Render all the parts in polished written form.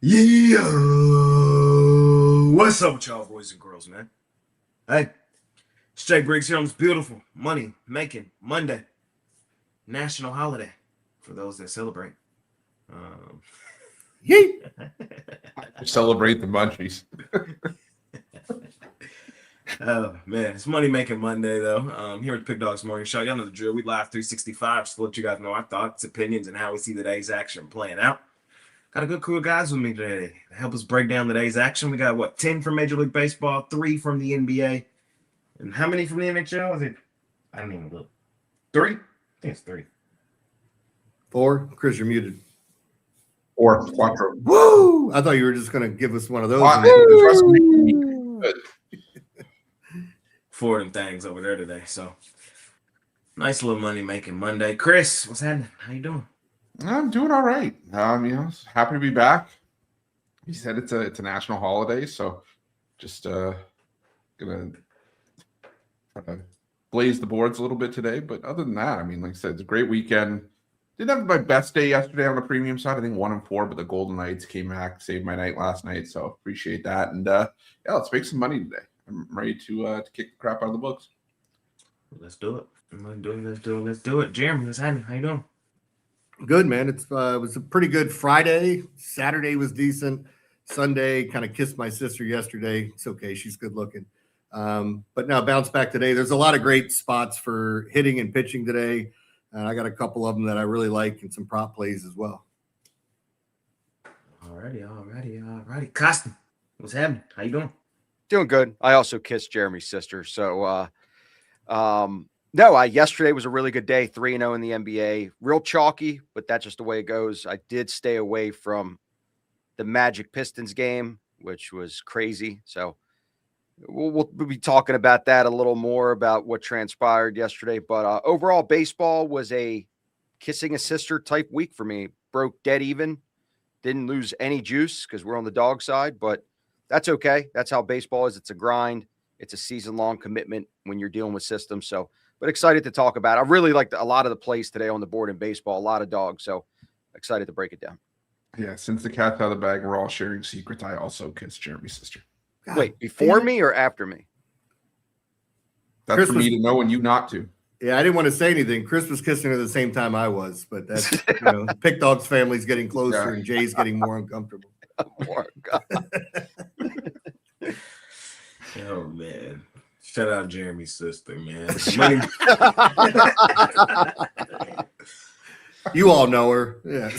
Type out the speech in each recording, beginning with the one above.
Yeah, what's up with y'all boys and girls, man? Hey, it's Jay Briggs here on this beautiful money-making Monday, national holiday for those that celebrate. Yeet. Celebrate the munchies. Oh man, it's money-making Monday though. Here at the Pick Dawgz Morning Show, y'all know the drill. We live 365 just to let you guys know our thoughts, opinions, and how we see today's action playing out. Got a good crew of guys with me today to help us break down today's action. We got 10 from Major League Baseball, 3 from the NBA, and how many from the NHL? Is it? I don't even look. 3? I think it's 3. 4. Chris, you're muted. Or quattro. Woo! I thought you were just going to give us one of those. Trust me. Good. 4 of them things over there today. So nice little money making Monday. Chris, what's happening? How you doing? I'm doing all right. Happy to be back. He said it's a national holiday, so just gonna try to blaze the boards a little bit today. But other than that, I mean, like I said, it's a great weekend. Didn't have my best day yesterday on the premium side. I think 1-4, but the Golden Knights came back, saved my night last night. So appreciate that. And yeah, let's make some money today. I'm ready to kick the crap out of the books. Let's do it. Let's do it. Jeremy, what's happening? How you doing? Good, man. It was a pretty good Friday. Saturday was decent. Sunday, kind of kissed my sister yesterday. It's okay. She's good looking. But now bounce back today. There's a lot of great spots for hitting and pitching today. I got a couple of them that I really like and some prop plays as well. Alrighty. Costin, what's happening? How you doing? Doing good. I also kissed Jeremy's sister. So, yesterday was a really good day. 3-0 in the NBA. Real chalky, but that's just the way it goes. I did stay away from the Magic Pistons game, which was crazy. So we'll be talking about that a little more about what transpired yesterday. But overall, baseball was a kissing a sister type week for me. Broke dead even. Didn't lose any juice because we're on the dog side, but that's okay. That's how baseball is. It's a grind. It's a season-long commitment when you're dealing with systems. So, but excited to talk about it. I really liked a lot of the plays today on the board in baseball, a lot of dogs. So excited to break it down. Yeah, since the cat's out of the bag, we're all sharing secrets. I also kissed Jeremy's sister. God, wait, before me or after me? That's Chris for me to know and you not to. Yeah, I didn't want to say anything. Chris was kissing her the same time I was, but that's, Pick Dawgz family's getting closer and Jay's getting more uncomfortable. Oh man. Shout out Jeremy's sister, man. You all know her. Yeah.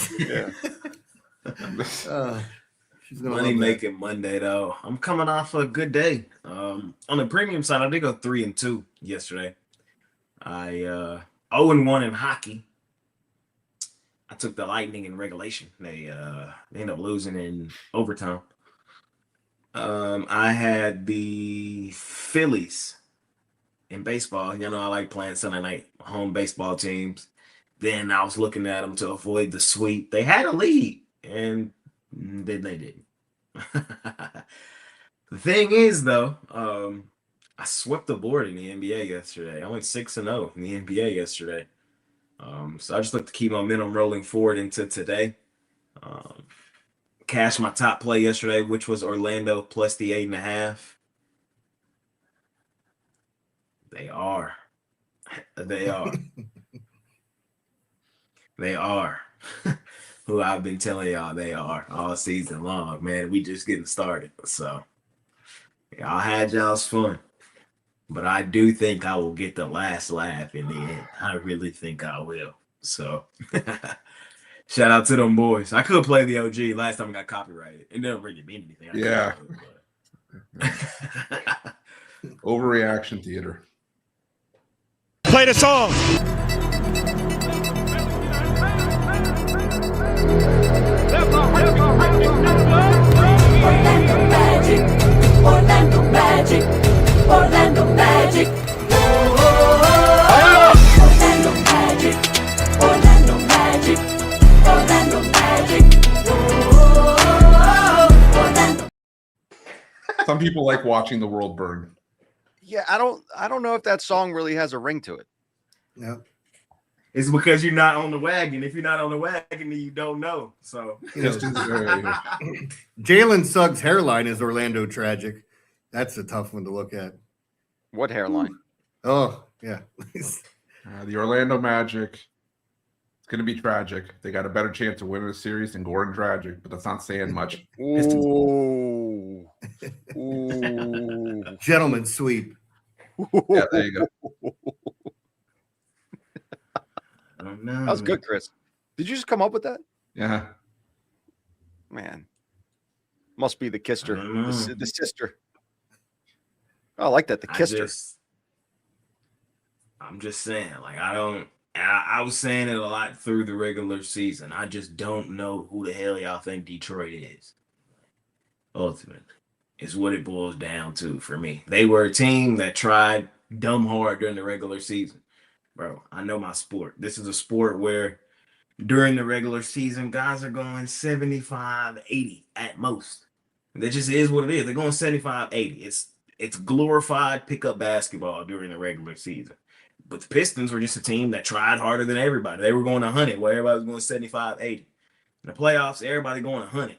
She's gonna money making Monday though. I'm coming off a good day. On the premium side, I did go 3-2 yesterday. I 0-1 in hockey. I took the Lightning in regulation. They ended up losing in overtime. I had the Phillies in baseball. You know, I like playing Sunday night home baseball teams. Then I was looking at them to avoid the sweep. They had a lead, and then they didn't. The thing is, though, I swept the board in the NBA yesterday. I went 6-0 in the NBA yesterday. So I just look to keep momentum rolling forward into today. Cashed my top play yesterday, which was Orlando plus the 8.5. They are. They are who I've been telling y'all they are all season long, man. We just getting started. So y'all had y'all's fun. But I do think I will get the last laugh in the end. I really think I will. So shout out to them boys. I could play the OG. Last time I got copyrighted. It didn't really mean anything. Yeah. Overreaction theater. Play the song. Orlando Magic, Orlando Magic, Orlando Magic, Orlando Magic, Orlando. Some people like watching the world burn. Yeah, I don't know if that song really has a ring to it. Yeah. It's because you're not on the wagon. If you're not on the wagon, then you don't know. So You know, Pistons are- Jalen Suggs' hairline is Orlando tragic. That's a tough one to look at. What hairline? Oh, yeah. the Orlando Magic. It's going to be tragic. They got a better chance of winning the series than Gordon Dragic, but that's not saying much. Ooh. Ooh. Gentleman sweep. Yeah, there you go. I don't know. That was good, Chris. Did you just come up with that? Yeah. Man. Must be the Kister, I don't know. the sister. Oh, I like that. The Kister. I'm just saying, like, I was saying it a lot through the regular season. I just don't know who the hell y'all think Detroit is. Ultimately, is what it boils down to for me. They were a team that tried dumb hard during the regular season. Bro, I know my sport. This is a sport where during the regular season, guys are going 75, 80 at most. That just is what it is. They're going 75, 80. It's glorified pickup basketball during the regular season. But the Pistons were just a team that tried harder than everybody. They were going 100, where everybody was going 75, 80. In the playoffs, everybody going 100.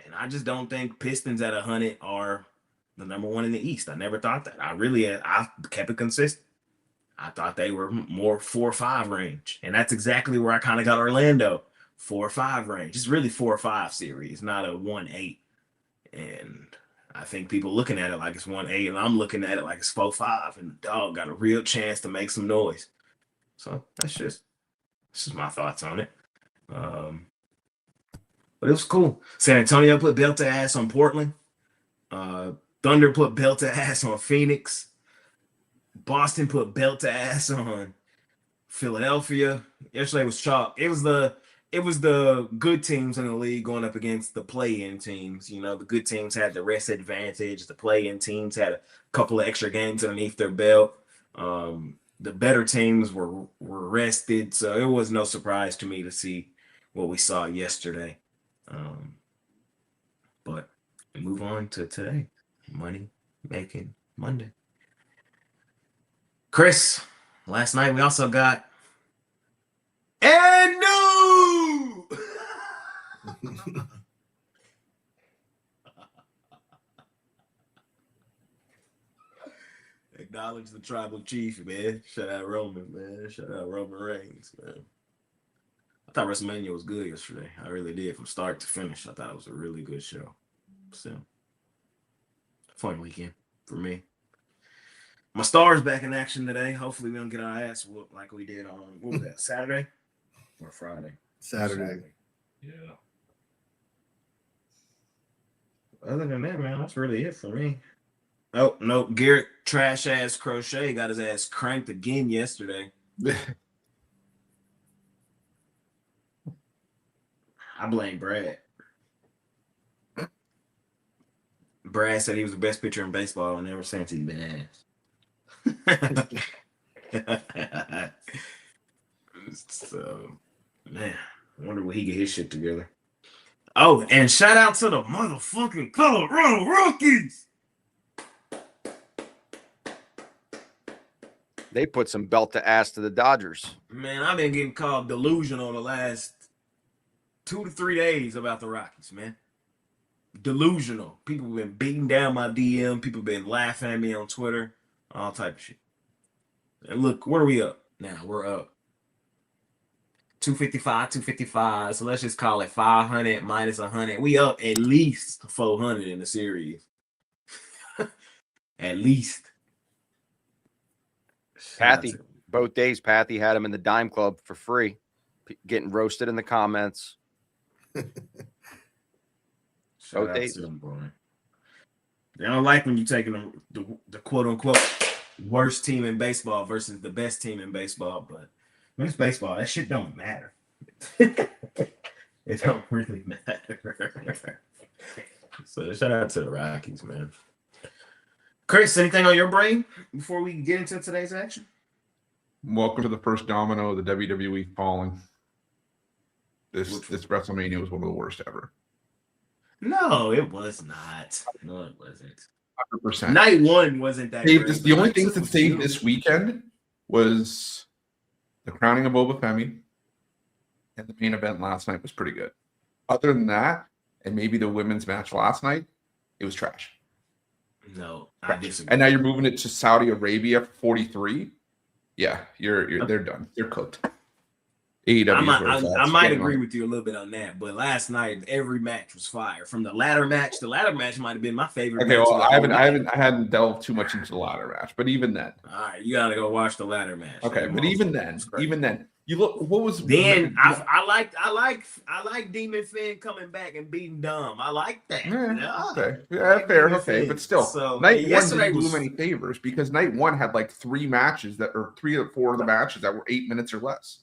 And I just don't think Pistons at 100 are the number one in the East. I never thought that. I kept it consistent. I thought they were more 4 or 5 range. And that's exactly where I kind of got Orlando. 4 or 5 range. It's really 4 or 5 series, not a 1-8. And I think people looking at it like it's 1-8, and I'm looking at it like it's 4-5, and the dog got a real chance to make some noise. So that's just my thoughts on it. But it was cool. San Antonio put belt to ass on Portland. Thunder put belt to ass on Phoenix. Boston put belt to ass on Philadelphia. Yesterday was chalk. It was the good teams in the league going up against the play-in teams. You know, the good teams had the rest advantage. The play-in teams had a couple of extra games underneath their belt. The better teams were rested, so it was no surprise to me to see what we saw yesterday. But we move on to today, Money Making Monday. Chris, last night we also got and no. Acknowledge the tribal chief, man. Shout out Roman, man. Shout out Roman Reigns, man. I thought WrestleMania was good yesterday. I really did, from start to finish. I thought it was a really good show. So, fun weekend for me. My Stars back in action today. Hopefully we don't get our ass whooped like we did on, what was that, Saturday or Friday? Saturday. Yeah. Other than that, man, that's really it for me. Oh, no, Garrett trash ass Crochet got his ass cranked again yesterday. I blame Brad. Brad said he was the best pitcher in baseball, and ever since he's been ass. So, man, I wonder when he get his shit together. Oh, and shout out to the motherfucking Colorado Rockies. They put some belt to ass to the Dodgers. Man, I've been getting called delusional the last 2 to 3 days about the Rockies, man. Delusional. People have been beating down my DM. People have been laughing at me on Twitter. All type of shit. And look, where are we up now? We're up 255. So let's just call it 500 minus 100. We up at least 400 in the series. At least. Pathy, both days, Pathy had him in the Dime Club for free, getting roasted in the comments. Shout out to them, boy. They don't like when you're taking the quote unquote worst team in baseball versus the best team in baseball, but when it's baseball, that shit don't matter. It don't really matter. So shout out to the Rockies, man. Chris, anything on your brain before we get into today's action? Welcome to the first domino of the WWE falling. This WrestleMania was one of the worst ever. No, it was not. No, it wasn't. 100%. Night one wasn't that great. The only things that saved this weekend was the crowning of Obafemi, and the main event last night was pretty good. Other than that, and maybe the women's match last night, it was trash. No, I disagree. And now you're moving it to Saudi Arabia for 43. Yeah, they're done. They're cooked. AEW. I might agree with you a little bit on that, but last night every match was fire. From the ladder match, might have been my favorite. Okay, match well, I hadn't delved too much into the ladder match, but even then, all right, you gotta go watch the ladder match. Okay, but even then, you look. What was then? I like Demon Finn coming back and beating Dumb. I like that. Okay, yeah, fair. Okay, but still, so, night one didn't do him any favors because night one had like 3 matches or 3 or 4 of the matches that were 8 minutes or less.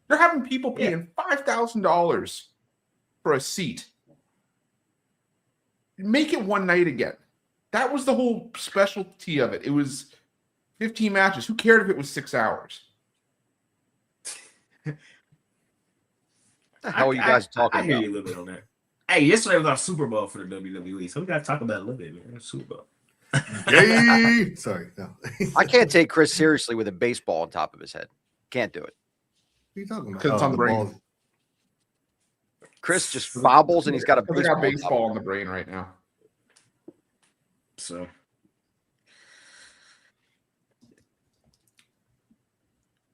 They're having people paying $5,000 for a seat. Make it one night again. That was the whole specialty of it. It was 15 matches. Who cared if it was 6 hours? What the hell are you guys talking I hear about? you a little bit on that. Hey, yesterday was our Super Bowl for the WWE, so we got to talk about it a little bit, man. Super Bowl. Yay! Sorry, no. I can't take Chris seriously with a baseball on top of his head. Can't do it. What are you talking about? Because it's on the brain. ball. Chris just bobbles and he's got a I got baseball. baseball on the brain right now. So,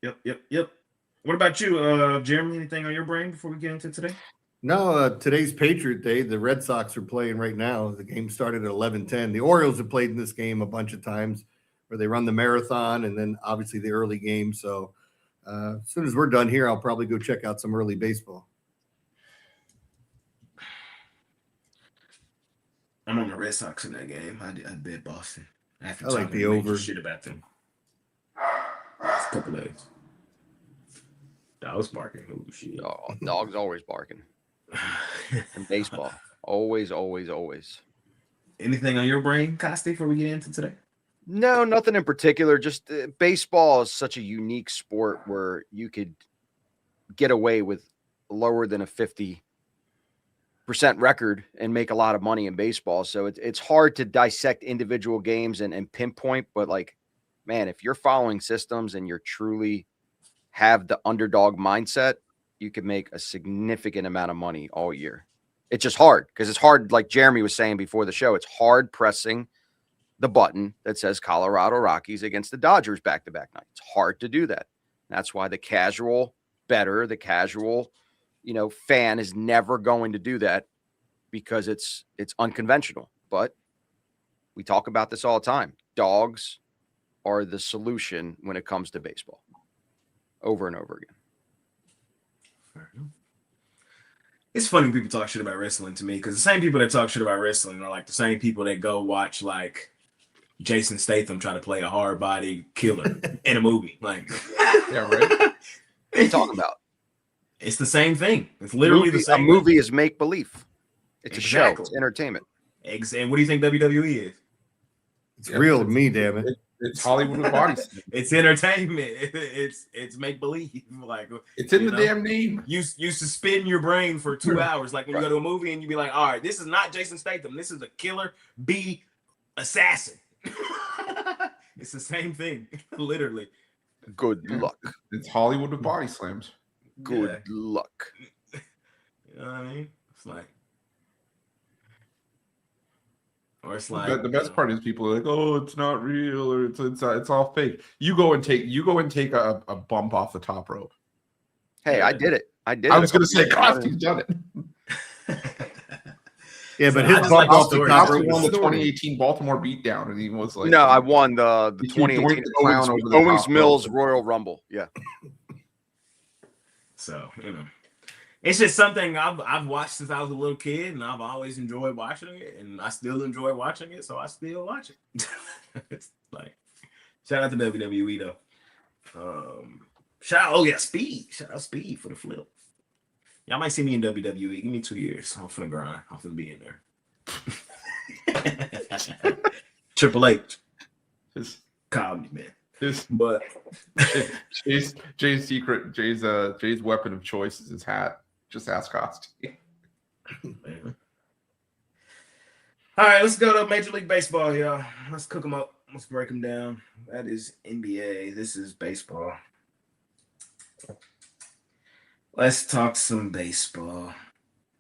yep. What about you, Jeremy? Anything on your brain before we get into today? No, today's Patriot Day. The Red Sox are playing right now. The game started at 11:10. The Orioles have played in this game a bunch of times where they run the marathon and then obviously the early game. So as soon as we're done here, I'll probably go check out some early baseball. I'm on the Red Sox in that game. I bet Boston. I like the over. Shit about them. It's a couple days. Dog's barking. Oh shit. Oh, dog's always barking. In baseball. Always. Anything on your brain, Costi, before we get into today? No, nothing in particular. Just baseball is such a unique sport where you could get away with lower than a 50% record and make a lot of money in baseball. So it's hard to dissect individual games and pinpoint. But like, man, if you're following systems and you're truly have the underdog mindset, you can make a significant amount of money all year. It's just hard because it's hard. Like Jeremy was saying before the show, it's hard pressing the button that says Colorado Rockies against the Dodgers back-to-back night. It's hard to do that. That's why the casual bettor, the casual, fan is never going to do that because it's unconventional. But we talk about this all the time. Dogs are the solution when it comes to baseball. Over and over again. Fair enough. It's funny when people talk shit about wrestling to me because the same people that talk shit about wrestling are like the same people that go watch like Jason Statham try to play a hard body killer in a movie. Like, Yeah, right. What are you talking about? It's the same thing. It's literally the same. A movie is make believe. It's Exactly. a show. It's entertainment. And what do you think WWE is? It's real to me, damn it. It's Hollywood with bodies. It's entertainment. It's make believe. Like It's in the damn name. You suspend your brain for 2 hours, like when you go to a movie and you be like, all right, this is not Jason Statham. This is a killer B assassin. It's the same thing, literally. Good luck. It's Hollywood with body slams. Good luck. You know what I mean? It's like, or it's like The best part is people are like, "Oh, it's not real," or it's all fake. You go and take a bump off the top rope. Hey, I did it. I was going to say, Costy's done it. Yeah, but So his I just bump like the off the story. top Costi rope won was the story. 2018 Baltimore beatdown, and he was like, No, I won the You doinked 2018 the clown over the Owings top Mills rope. Royal Rumble. Yeah. So, it's just something I've watched since I was a little kid, and I've always enjoyed watching it, and I still enjoy watching it, so I still watch it. It's like, shout out to WWE though. Speed. Shout out Speed for the flip. Y'all might see me in WWE. Give me 2 years. I'm finna grind. I'm finna be in there. Triple H. His, Comedy, man. his, But Jay's weapon of choice is his hat. Just ask Costi. man. All right, let's go to Major League Baseball, y'all. Let's cook them up. Let's break them down. That is NBA. This is baseball. Let's talk some baseball.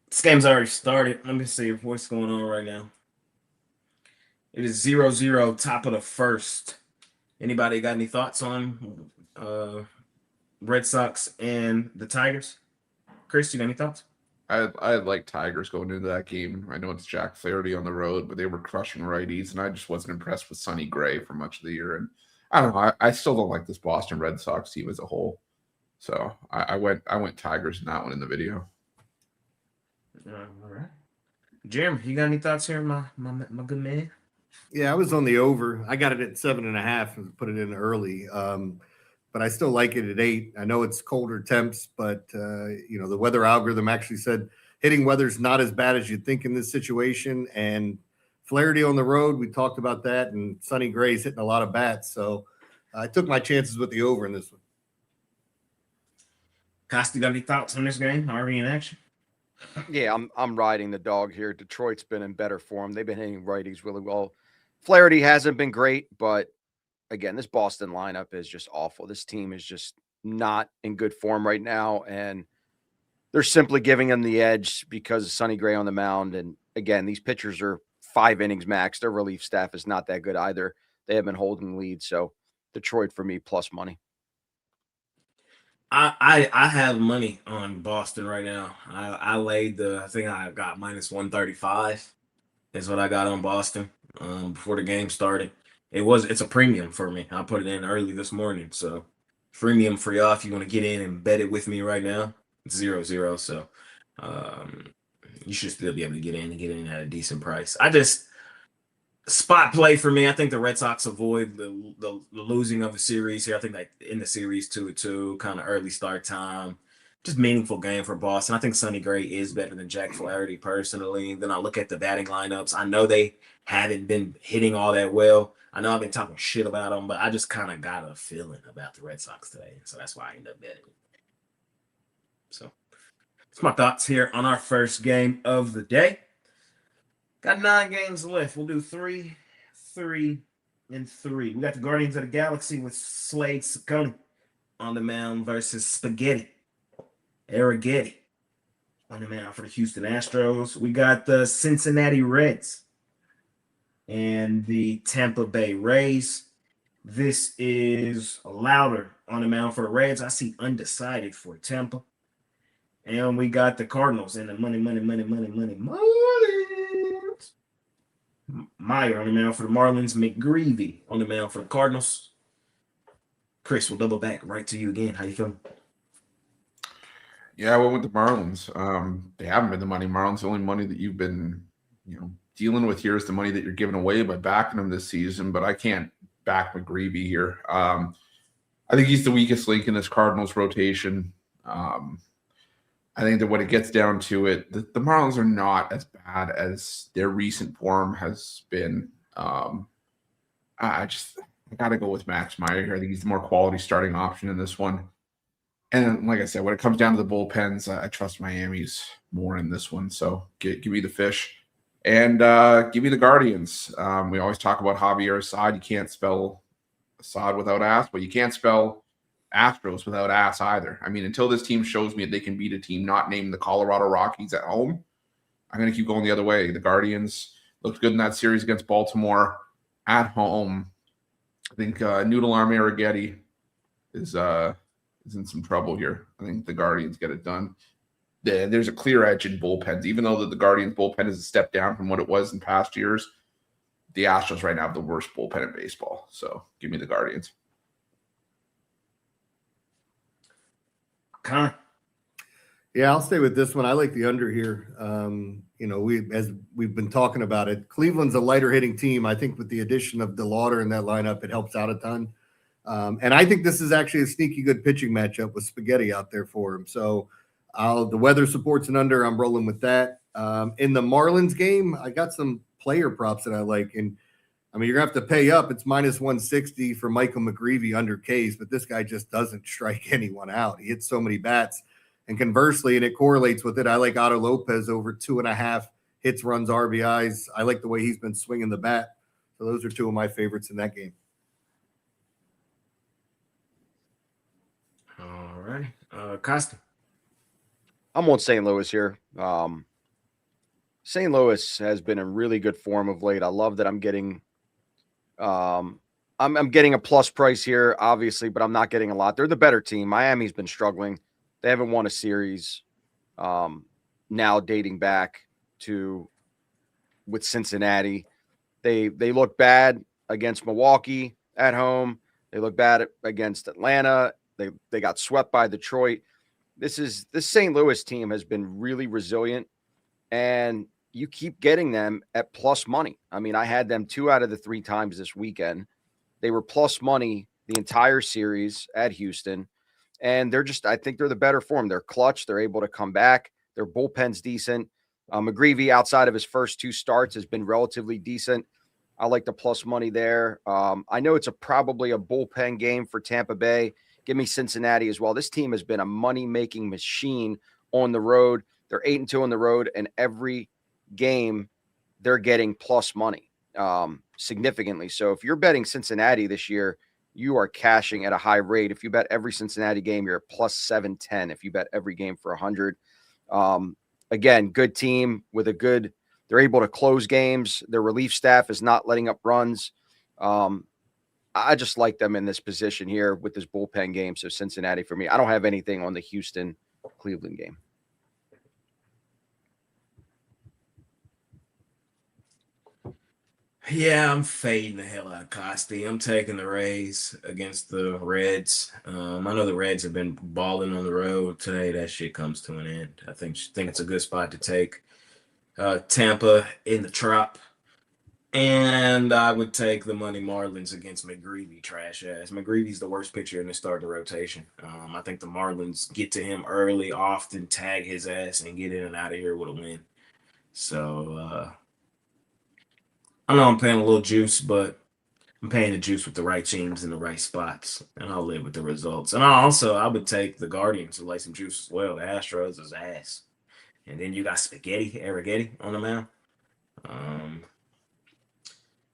This game's already started. Let me see what's going on right now. It is 0-0, top of the first. Anybody got any thoughts on Red Sox and the Tigers? Chris, you got any thoughts? I like Tigers going into that game. I know it's Jack Flaherty on the road, but they were crushing righties, and I just wasn't impressed with Sonny Gray for much of the year. And I don't know. I still don't like this Boston Red Sox team as a whole. So I went Tigers in that one in the video. All right. Jeremy, you got any thoughts here, my good man? Yeah, I was on the over. I got it at 7.5 and put it in early. But I still like it at 8. I know it's colder temps, but the weather algorithm actually said hitting weather's not as bad as you'd think in this situation. And Flaherty on the road, we talked about that, and Sonny Gray's hitting a lot of bats. So I took my chances with the over in this one. Costa, got any thoughts on this game? Already in action? Yeah, I'm riding the dog here. Detroit's been in better form. They've been hitting righties really well. Flaherty hasn't been great, but again, this Boston lineup is just awful. This team is just not in good form right now, and they're simply giving them the edge because of Sonny Gray on the mound. And again, these pitchers are 5 innings max. Their relief staff is not that good either. They have been holding leads, so Detroit for me plus money. I have money on Boston right now. I laid I think I got minus 135 is what I got on Boston before the game started. It's a premium for me. I put it in early this morning. So premium for y'all if you want to get in and bet it with me right now. It's 0-0. So you should still be able to get in at a decent price. Spot play for me. I think the Red Sox avoid the losing of the series here. I think in the series 2-2, kind of early start time. Just meaningful game for Boston. I think Sonny Gray is better than Jack Flaherty personally. Then I look at the batting lineups. I know they haven't been hitting all that well. I know I've been talking shit about them, but I just kind of got a feeling about the Red Sox today. So that's why I ended up betting. So that's my thoughts here on our first game of the day. Got 9 games left. We'll do 3, 3, and 3. We got the Guardians of the Galaxy with Slade Ciccone on the mound versus Spaghetti Arrighetti on the mound for the Houston Astros. We got the Cincinnati Reds and the Tampa Bay Rays. This is Louder on the mound for the Reds. I see undecided for Tampa. And we got the Cardinals and the money. Meyer on the mound for the Marlins. McGreevy on the mound for the Cardinals. Chris, we'll double back right to you again. How you feeling? Yeah, I went with the Marlins. They haven't been the money. Marlins, the only money that you've been, dealing with here is the money that you're giving away by backing them this season. But I can't back McGreevy here. I think he's the weakest link in this Cardinals rotation. I think that when it gets down to it, the Marlins are not as bad as their recent form has been. I got to go with Max Meyer here. I think he's the more quality starting option in this one. And like I said, when it comes down to the bullpens, I trust Miami's more in this one. So give me the fish and give me the Guardians. We always talk about Javier Assad. You can't spell Assad without ass, but you can't spell Astros without ass either. I mean, until this team shows me that they can beat a team not named the Colorado Rockies at home, I'm going to keep going the other way. The Guardians looked good in that series against Baltimore at home. I think Noodle Arm Arrighetti is in some trouble here. I think the Guardians get it done. There's a clear edge in bullpens. Even though the Guardians bullpen is a step down from what it was in past years, the Astros right now have the worst bullpen in baseball. So give me the Guardians. Yeah, I'll stay with this one. I like the under here. We've been talking about it. Cleveland's a lighter hitting team. I think with the addition of DeLauder in that lineup, it helps out a ton. And I think this is actually a sneaky good pitching matchup with Spaghetti out there for him. So the weather supports an under. I'm rolling with that. In the Marlins game, I got some player props that I like. And I mean, you're going to have to pay up. It's minus 160 for Michael McGreevy under Ks, but this guy just doesn't strike anyone out. He hits so many bats. And conversely, and it correlates with it, I like Otto Lopez over 2.5 hits, runs, RBIs. I like the way he's been swinging the bat. So those are two of my favorites in that game. All right. Costa. I'm on St. Louis here. St. Louis has been in really good form of late. I love that I'm getting I'm getting a plus price here, obviously, but I'm not getting a lot. They're the better team. Miami's been struggling. They haven't won a series now dating back to with Cincinnati. They look bad against Milwaukee at home. They look bad against Atlanta. They got swept by Detroit. This St. Louis team has been really resilient, and you keep getting them at plus money. I mean, I had them 2 out of the 3 times this weekend. They were plus money the entire series at Houston, and I think they're the better form. They're clutch. They're able to come back. Their bullpen's decent. McGreevy, outside of his first 2 starts, has been relatively decent. I like the plus money there. I know it's probably a bullpen game for Tampa Bay. Give me Cincinnati as well. This team has been a money-making machine on the road. They're 8-2 on the road, and every game they're getting plus money significantly. So if you're betting Cincinnati this year, you are cashing at a high rate. If you bet every Cincinnati game, you're at plus 710. If you bet every game for 100, again, good team with they're able to close games. Their relief staff is not letting up runs. I just like them in this position here with this bullpen game. So Cincinnati for me. I don't have anything on the Houston-Cleveland game. Yeah, I'm fading the hell out of Costi. I'm taking the Rays against the Reds. I know the Reds have been balling on the road today. That shit comes to an end. I think it's a good spot to take Tampa in the Trop. And I would take the Money Marlins against McGreevy, trash ass. McGreevy's the worst pitcher in the starting rotation. I think the Marlins get to him early, often tag his ass, and get in and out of here with a win. So I know I'm paying a little juice, but I'm paying the juice with the right teams in the right spots, and I'll live with the results. And I would take the Guardians to lay some juice as well. The Astros is ass. And then you got Arrighetti on the mound.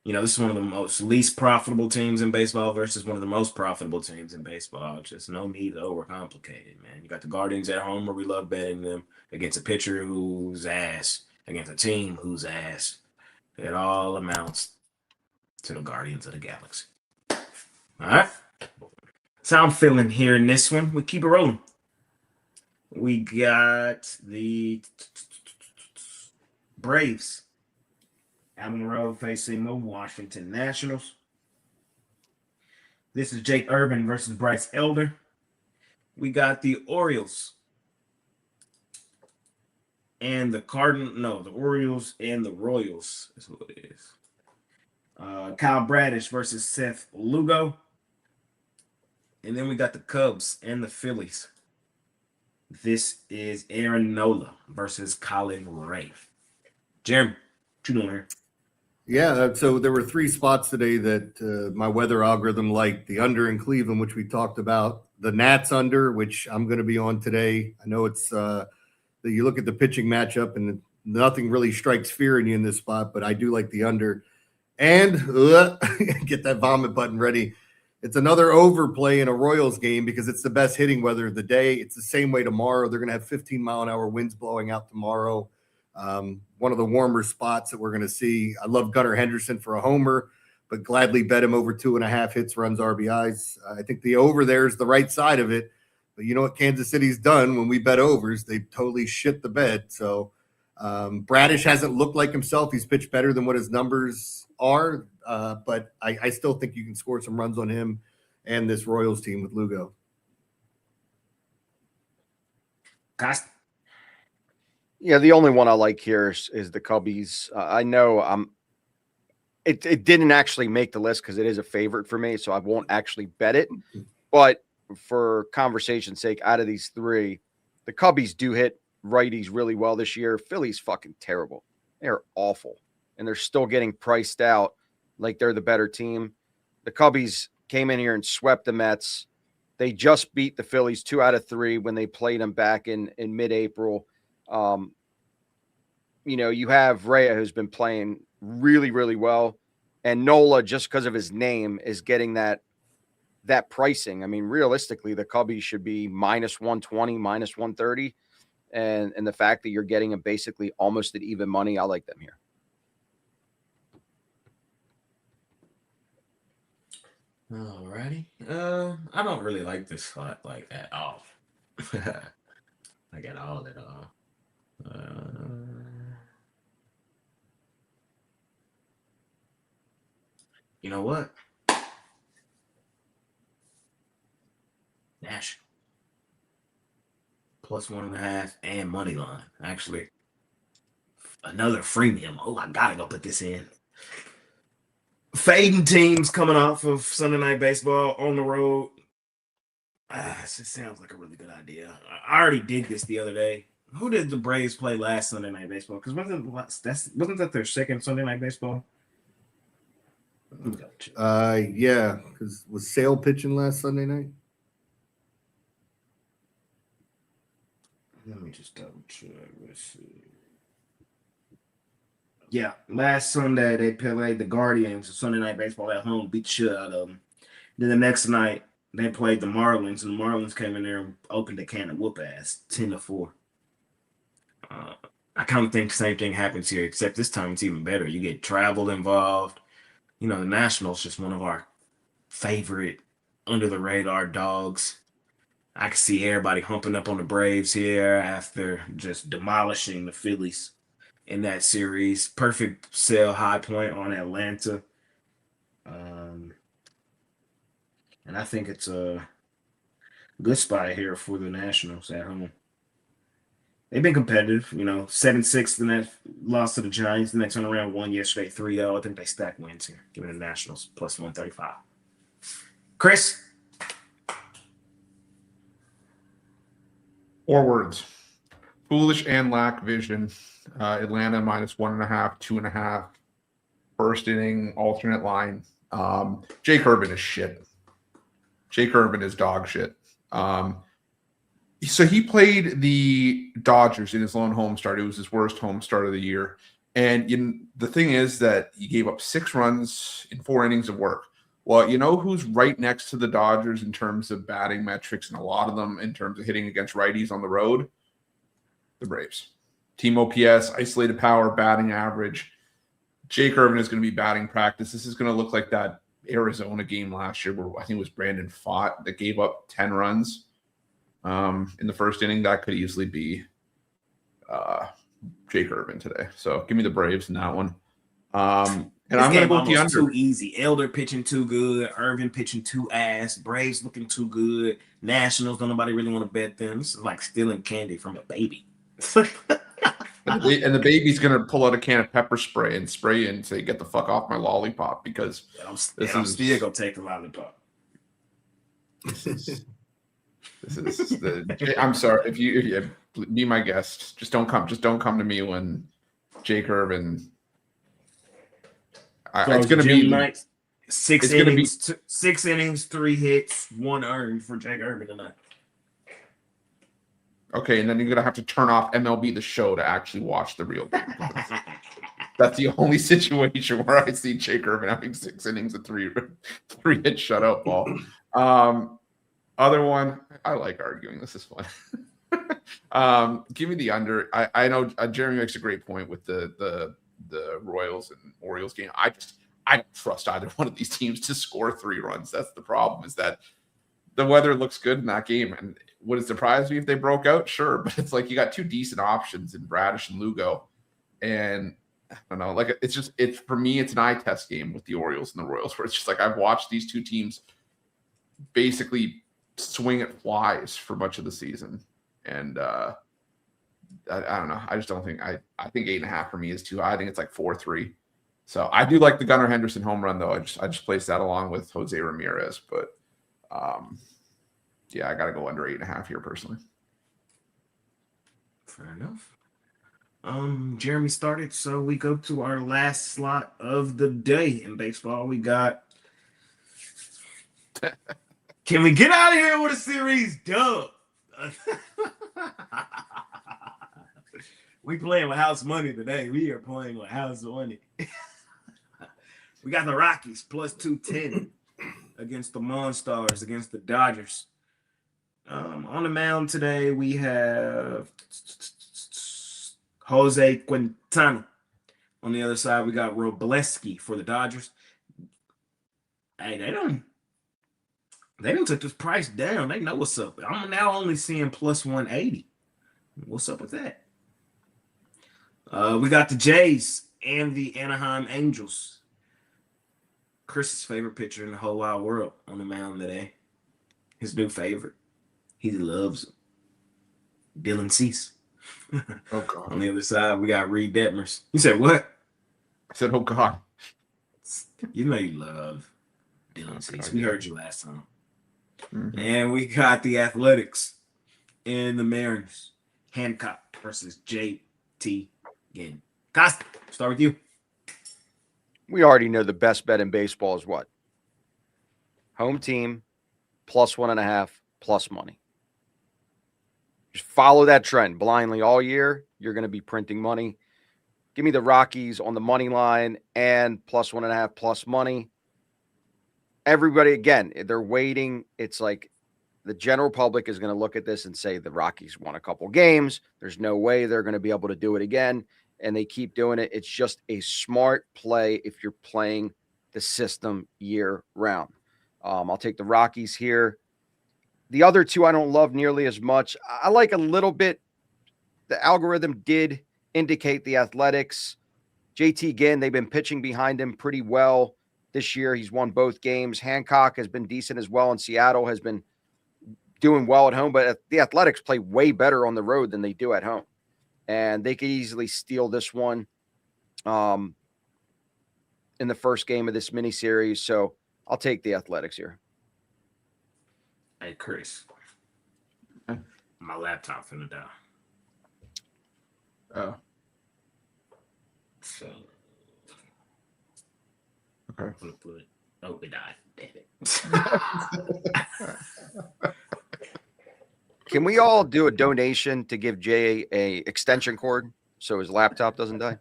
This is one of the most least profitable teams in baseball versus one of the most profitable teams in baseball. Just no need to overcomplicate it, man. You got the Guardians at home where we love betting them against a pitcher who's ass, against a team who's ass. It all amounts to the Guardians of the Galaxy. All right. That's how I'm feeling here in this one. We keep it rolling. We got the Braves out on the road facing the Washington Nationals. This is Jake Irvin versus Bryce Elder. We got the Orioles and the the Orioles and the Royals is who it is. Kyle Bradish versus Seth Lugo. And then we got the Cubs and the Phillies. This is Aaron Nola versus Colin Ray. Jeremy, what you doing here? Yeah, so there were 3 spots today that my weather algorithm liked. The under in Cleveland, which we talked about. The Nats under, which I'm going to be on today. I know it's that you look at the pitching matchup and nothing really strikes fear in you in this spot, but I do like the under. And get that vomit button ready. It's another overplay in a Royals game because it's the best hitting weather of the day. It's the same way tomorrow. They're going to have 15-mile-an-hour winds blowing out tomorrow. One of the warmer spots that we're going to see. I love Gunnar Henderson for a homer, but gladly bet him over 2.5 hits, runs, RBIs. I think the over there is the right side of it. But you know what Kansas City's done when we bet overs? They totally shit the bed. So Bradish hasn't looked like himself. He's pitched better than what his numbers are. But I still think you can score some runs on him and this Royals team with Lugo. Costa. Yeah, the only one I like here is the Cubbies. I know it didn't actually make the list because it is a favorite for me, so I won't actually bet it. But for conversation's sake, out of these 3, the Cubbies do hit righties really well this year. Philly's fucking terrible. They're awful, and they're still getting priced out like they're the better team. The Cubbies came in here and swept the Mets. They just beat the Phillies 2 out of 3 when they played them back in mid-April. You have Rhea, who's been playing really, really well, and Nola, just because of his name, is getting that that pricing. I mean, realistically, the Cubbies should be minus 120, minus 130. And the fact that you're getting them basically almost at even money, I like them here. Alrighty. I don't really like this spot like at all. Like at all. You know what? Nash. Plus 1.5 and money line. Actually, another freemium. Oh, I gotta go put this in. Fading teams coming off of Sunday Night Baseball on the road. It just sounds like a really good idea. I already did this the other day. Who did the Braves play last Sunday Night Baseball? Because wasn't that their second Sunday Night Baseball? Yeah, because was Sale pitching last Sunday night? Let me just double check. Let's see. Yeah, last Sunday they played the Guardians. Sunday Night Baseball at home, beat shit out of them. Then the next night they played the Marlins, and the Marlins came in there and opened a can of whoop ass, 10-4. I kind of think the same thing happens here, except this time it's even better. You get travel involved. You know, the Nationals just one of our favorite under the radar dogs. I can see everybody humping up on the Braves here after just demolishing the Phillies in that series. Perfect sell high point on Atlanta. And I think it's a good spot here for the Nationals at home. They've been competitive, 7-6 in that loss to the Giants. Then they turned around, won yesterday 3-0. I think they stack wins here, giving the Nationals plus 135. Chris? Forwards. Foolish and lack vision. Atlanta minus 1.5, 2.5. First inning, alternate line. Jake Urban is shit. Jake Urban is dog shit. So he played the Dodgers in his lone home start. It was his worst home start of the year. And the thing is that he gave up 6 runs in 4 innings of work. Well, you know who's right next to the Dodgers in terms of batting metrics, and a lot of them in terms of hitting against righties on the road? The Braves. Team OPS, isolated power, batting average. Jake Irvin is going to be batting practice. This is going to look like that Arizona game last year where I think it was Brandon Pfaadt that gave up 10 runs in the first inning. That could easily be Jake Irvin today. So give me the Braves in that one. And I'm going to go with the under. Too easy. Elder pitching too good. Irvin pitching too ass. Braves looking too good. Nationals, don't nobody really want to bet them. This is like stealing candy from a baby. And the baby's going to pull out a can of pepper spray and spray it and say, "Get the fuck off my lollipop," because I'm still going to take the lollipop. This is I'm sorry if you be my guest. Just don't come to me when Jake Irvin. It's going to be night. 6 innings, 6 innings, 3 hits, 1 earned for Jake Irvin tonight. Okay, and then you're going to have to turn off MLB The Show to actually watch the real game. That's the only situation where I see Jake Irvin having 6 innings and 3 hit shutout ball. Other one, I like arguing. This is fun. Give me the under. I know Jeremy makes a great point with the Royals and Orioles game. I don't trust either one of these teams to score 3 runs. That's the problem, is that the weather looks good in that game. And would it surprise me if they broke out? Sure. But it's like you got 2 decent options in Bradish and Lugo. And I don't know, like it's for me, it's an eye test game with the Orioles and the Royals, where it's just like I've watched these 2 teams basically swing at flies for much of the season. And I don't know. I just don't think I think 8.5 for me is too high. I think it's like 4-3. So I do like the Gunnar Henderson home run though. I just placed that along with Jose Ramirez, but yeah, I got to go under 8.5 here personally. Fair enough. Jeremy started, so we go to our last slot of the day in baseball. We got. Can we get out of here with a series dub? We playing with house money today. We are playing with house money. We got the Rockies plus 210 against the Monstars, against the Dodgers. On the mound today, we have Jose Quintana. On the other side, we got Robleski for the Dodgers. Hey, they don't took this price down. They know what's up. I'm now only seeing plus 180. What's up with that? We got the Jays and the Anaheim Angels. Chris's favorite pitcher in the whole wide world on the mound today. His new favorite. He loves him. Dylan Cease. Oh God. On the other side, we got Reed Detmers. You said what? I said, oh God. You know you love Dylan Cease. We heard you last time. Mhm. And we got the Athletics and the Mariners. Hancock versus JT Ginn. Costa, start with you. We already know the best bet in baseball is what? Home team plus 1.5 plus money. Just follow that trend blindly all year. You're going to be printing money. Give me the Rockies on the money line and plus 1.5 plus money. Everybody, again, they're waiting. It's like the general public is going to look at this and say the Rockies won a couple games. There's no way they're going to be able to do it again. And they keep doing it. It's just a smart play if you're playing the system year round. I'll take the Rockies here. The other two I don't love nearly as much. I like a little bit. The algorithm did indicate the Athletics. JT Ginn, they've been pitching behind him pretty well this year. He's won both games. Hancock has been decent as well, and Seattle has been doing well at home. But the Athletics play way better on the road than they do at home. And they could easily steal this one in the first game of this miniseries. So I'll take the Athletics here. Hey, Chris. My laptop finna die. Oh, So okay. I'm gonna put it died. Damn it. Can we all do a donation to give Jay a extension cord so his laptop doesn't die?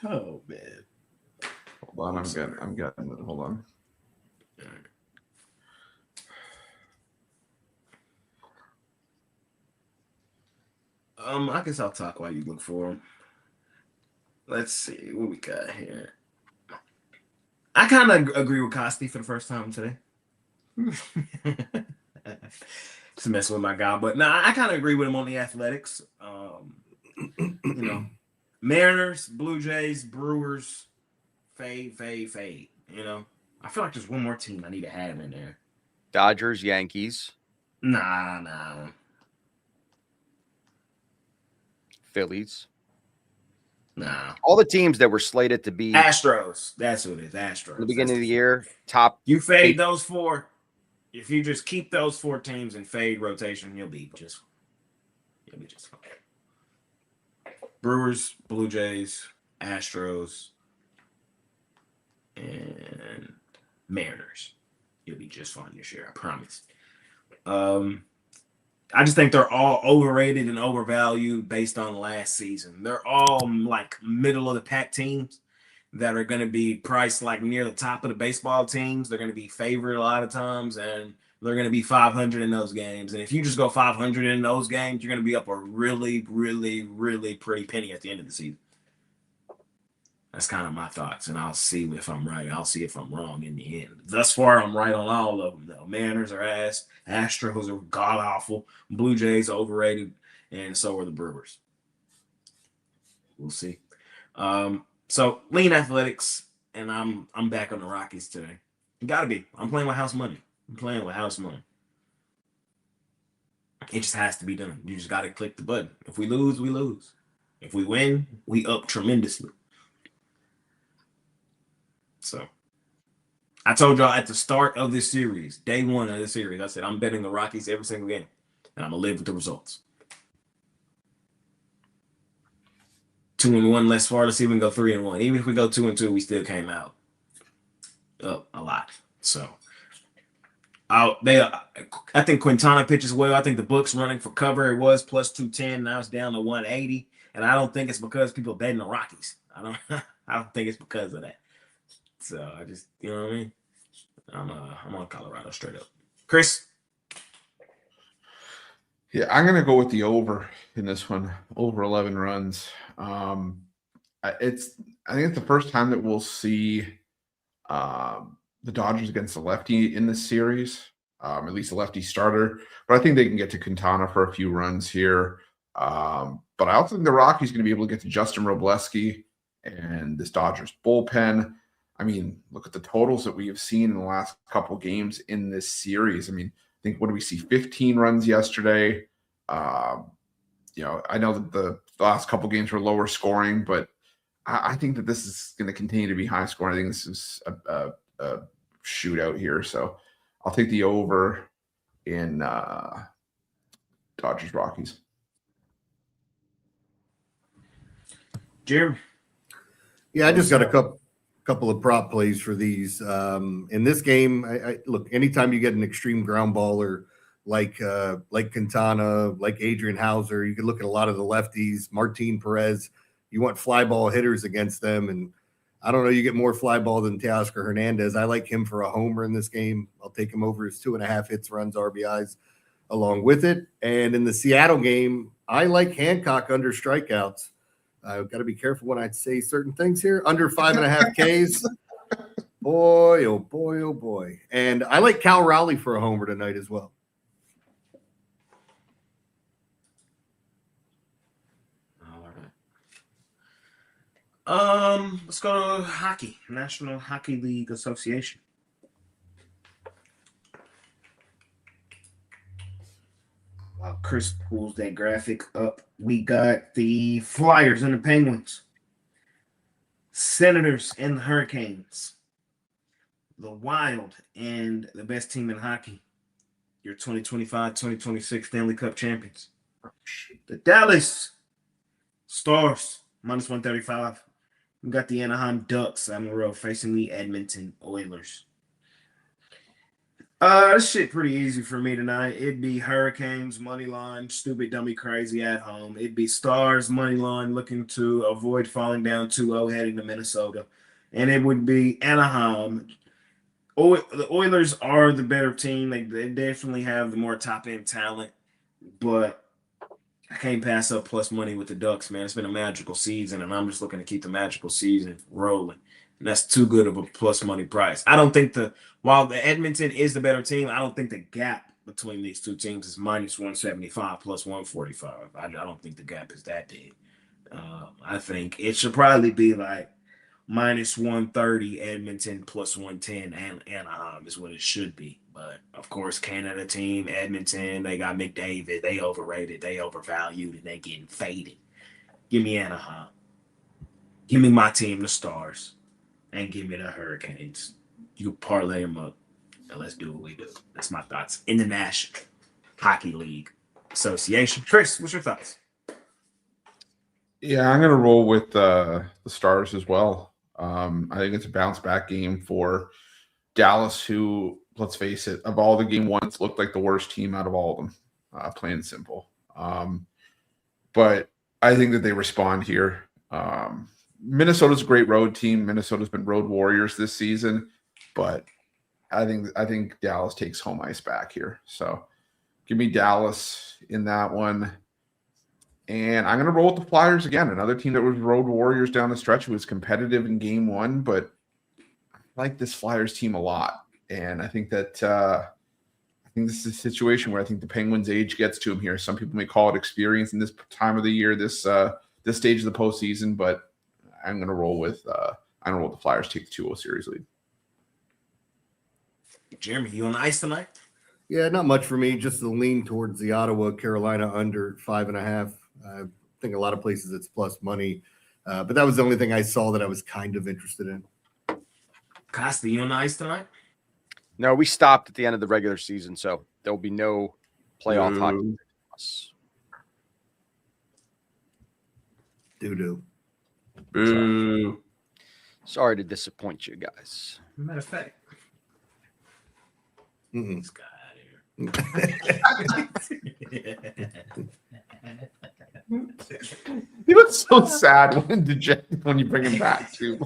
Oh man. Hold on, I'm getting it. Hold on. I guess I'll talk while you look for them. Let's see what we got here. I kind of agree with Costi for the first time today. Just messing with my guy, but no, I kind of agree with him on the Athletics. You know, Mariners, Blue Jays, Brewers, fade. You know, I feel like there's one more team I need to have in there. Dodgers, Yankees, Nah. Phillies. Nah. All the teams that were slated to be Astros. That's what it is. Astros. in the beginning of the year, top. You fade 8. those four. If you just keep those 4 teams in fade rotation, you'll be just fine. Brewers, Blue Jays, Astros, and Mariners. You'll be just fine this year, I promise. I just think they're all overrated and overvalued based on last season. They're all like middle of the pack teams that are going to be priced like near the top of the baseball teams. They're going to be favored a lot of times, and they're going to be 500 in those games. And if you just go 500 in those games, you're going to be up a really, really, really pretty penny at the end of the season. That's kind of my thoughts, and I'll see if I'm right. I'll see if I'm wrong in the end. Thus far, I'm right on all of them, though. Mariners are ass. Astros are god-awful. Blue Jays are overrated, and so are the Brewers. We'll see. So, lean Athletics, and I'm back on the Rockies today. Got to be. I'm playing with house money. It just has to be done. You just got to click the button. If we lose, we lose. If we win, we up tremendously. So, I told y'all at the start of this series, day 1 of this series, I said I'm betting the Rockies every single game, and I'm gonna live with the results. 2-1 less far. Let's see if we can go 3-1. Even if we go 2-2, we still came out up a lot. So, I think Quintana pitches well. I think the book's running for cover. It was plus 210. Now it's down to 180, and I don't think it's because people betting the Rockies. I I don't think it's because of that. So I just, you know what I mean? I'm on Colorado straight up. Chris? Yeah, I'm gonna go with the over in this one. Over 11 runs. I think it's the first time that we'll see the Dodgers against the lefty in this series, at least a lefty starter. But I think they can get to Quintana for a few runs here. But I also think the Rockies going to be able to get to Justin Robleski and this Dodgers bullpen. I mean, look at the totals that we have seen in the last couple games in this series. I mean, I think, what do we see? 15 runs yesterday. You know, I know that the last couple games were lower scoring, but I think that this is going to continue to be high scoring. I think this is a shootout here. So I'll take the over in Dodgers Rockies. Jeremy? Yeah, I just got a couple of prop plays for these. In this game, I look, anytime you get an extreme ground baller like Quintana, like Adrian Hauser, you can look at a lot of the lefties, Martin Perez. You want fly ball hitters against them, and I don't know, you get more fly ball than Teoscar Hernandez. I like him for a homer in this game. I'll take him over his 2.5 hits, runs, RBIs along with it. And in the Seattle game, I like Hancock under strikeouts. I've got to be careful when I say certain things here. Under 5.5 Ks. Boy, oh boy, oh boy. And I like Cal Raleigh for a homer tonight as well. Let's go to hockey, National Hockey League Association. While Chris pulls that graphic up, we got the Flyers and the Penguins, Senators and the Hurricanes, the Wild and the best team in hockey, your 2025-2026 Stanley Cup champions, the Dallas Stars, -135. We got the Anaheim Ducks on the road facing the Edmonton Oilers. This shit pretty easy for me tonight. It'd be Hurricanes money line, stupid, dummy, crazy at home. It'd be Stars money line, looking to avoid falling down 2-0 heading to Minnesota. And it would be Anaheim. The Oilers are the better team. They definitely have the more top-end talent, but I can't pass up plus money with the Ducks, man. It's been a magical season, and I'm just looking to keep the magical season rolling. And that's too good of a plus money price. I don't think while the Edmonton is the better team, I don't think the gap between these two teams is -175 plus 145. I don't think the gap is that big. I think it should probably be like -130 Edmonton plus 110 and Anaheim is what it should be. But of course, Canada team, Edmonton, they got McDavid, they overrated, they overvalued, and they getting faded. Give me Anaheim. Give me my team, the Stars, and give me the Hurricanes. You parlay them up, and let's do what we do. That's my thoughts in the National Hockey League Association. Chris, what's your thoughts? Yeah, I'm going to roll with the Stars as well. I think it's a bounce back game for Dallas, who, let's face it, of all the game ones, looked like the worst team out of all of them, plain and simple. But I think that they respond here. Minnesota's a great road team. Minnesota's been road warriors this season, but I think Dallas takes home ice back here. So give me Dallas in that one. And I'm going to roll with the Flyers again, another team that was road warriors down the stretch, who was competitive in game one, but I like this Flyers team a lot. And I think that I think this is a situation where I think the Penguins' age gets to them here. Some people may call it experience in this time of the year, this stage of the postseason, but I'm going to roll with the Flyers take the 2-0 series lead. Jeremy, you on the ice tonight? Yeah, not much for me. Just the lean towards the Ottawa, Carolina under 5.5. I think a lot of places it's plus money, but that was the only thing I saw that I was kind of interested in. Costa, you on the ice tonight? No, we stopped at the end of the regular season, so there will be no playoff hockey. Doo-doo. Boo. Sorry to disappoint you guys. Matter of fact, this guy out of here. He looks so sad when dejected when you bring him back too.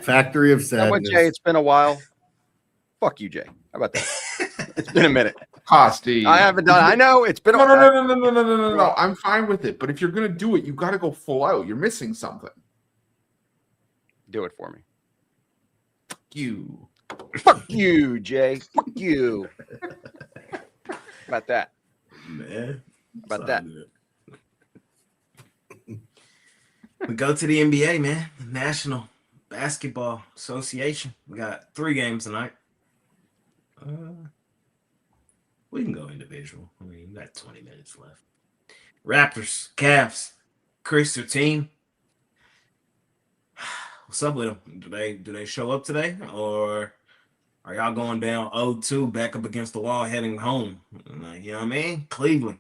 Factory of How about sadness. Jay? It's been a while. Fuck you, Jay. How about that? It's been a minute. Costy. I haven't done. I know it's been. No. I'm fine with it. But if you're gonna do it, you got to go full out. You're missing something. Do it for me. You. Fuck you, Jay. Fuck you. How about that? Man. How about that? We go to the NBA, man. The National Basketball Association. We got 3 games tonight. We can go individual. I mean, we got 20 minutes left. Raptors, Cavs, Chris, your team. What's up with them? Do they show up today, or are y'all going down 0-2 back up against the wall heading home? Like, you know what I mean? Cleveland.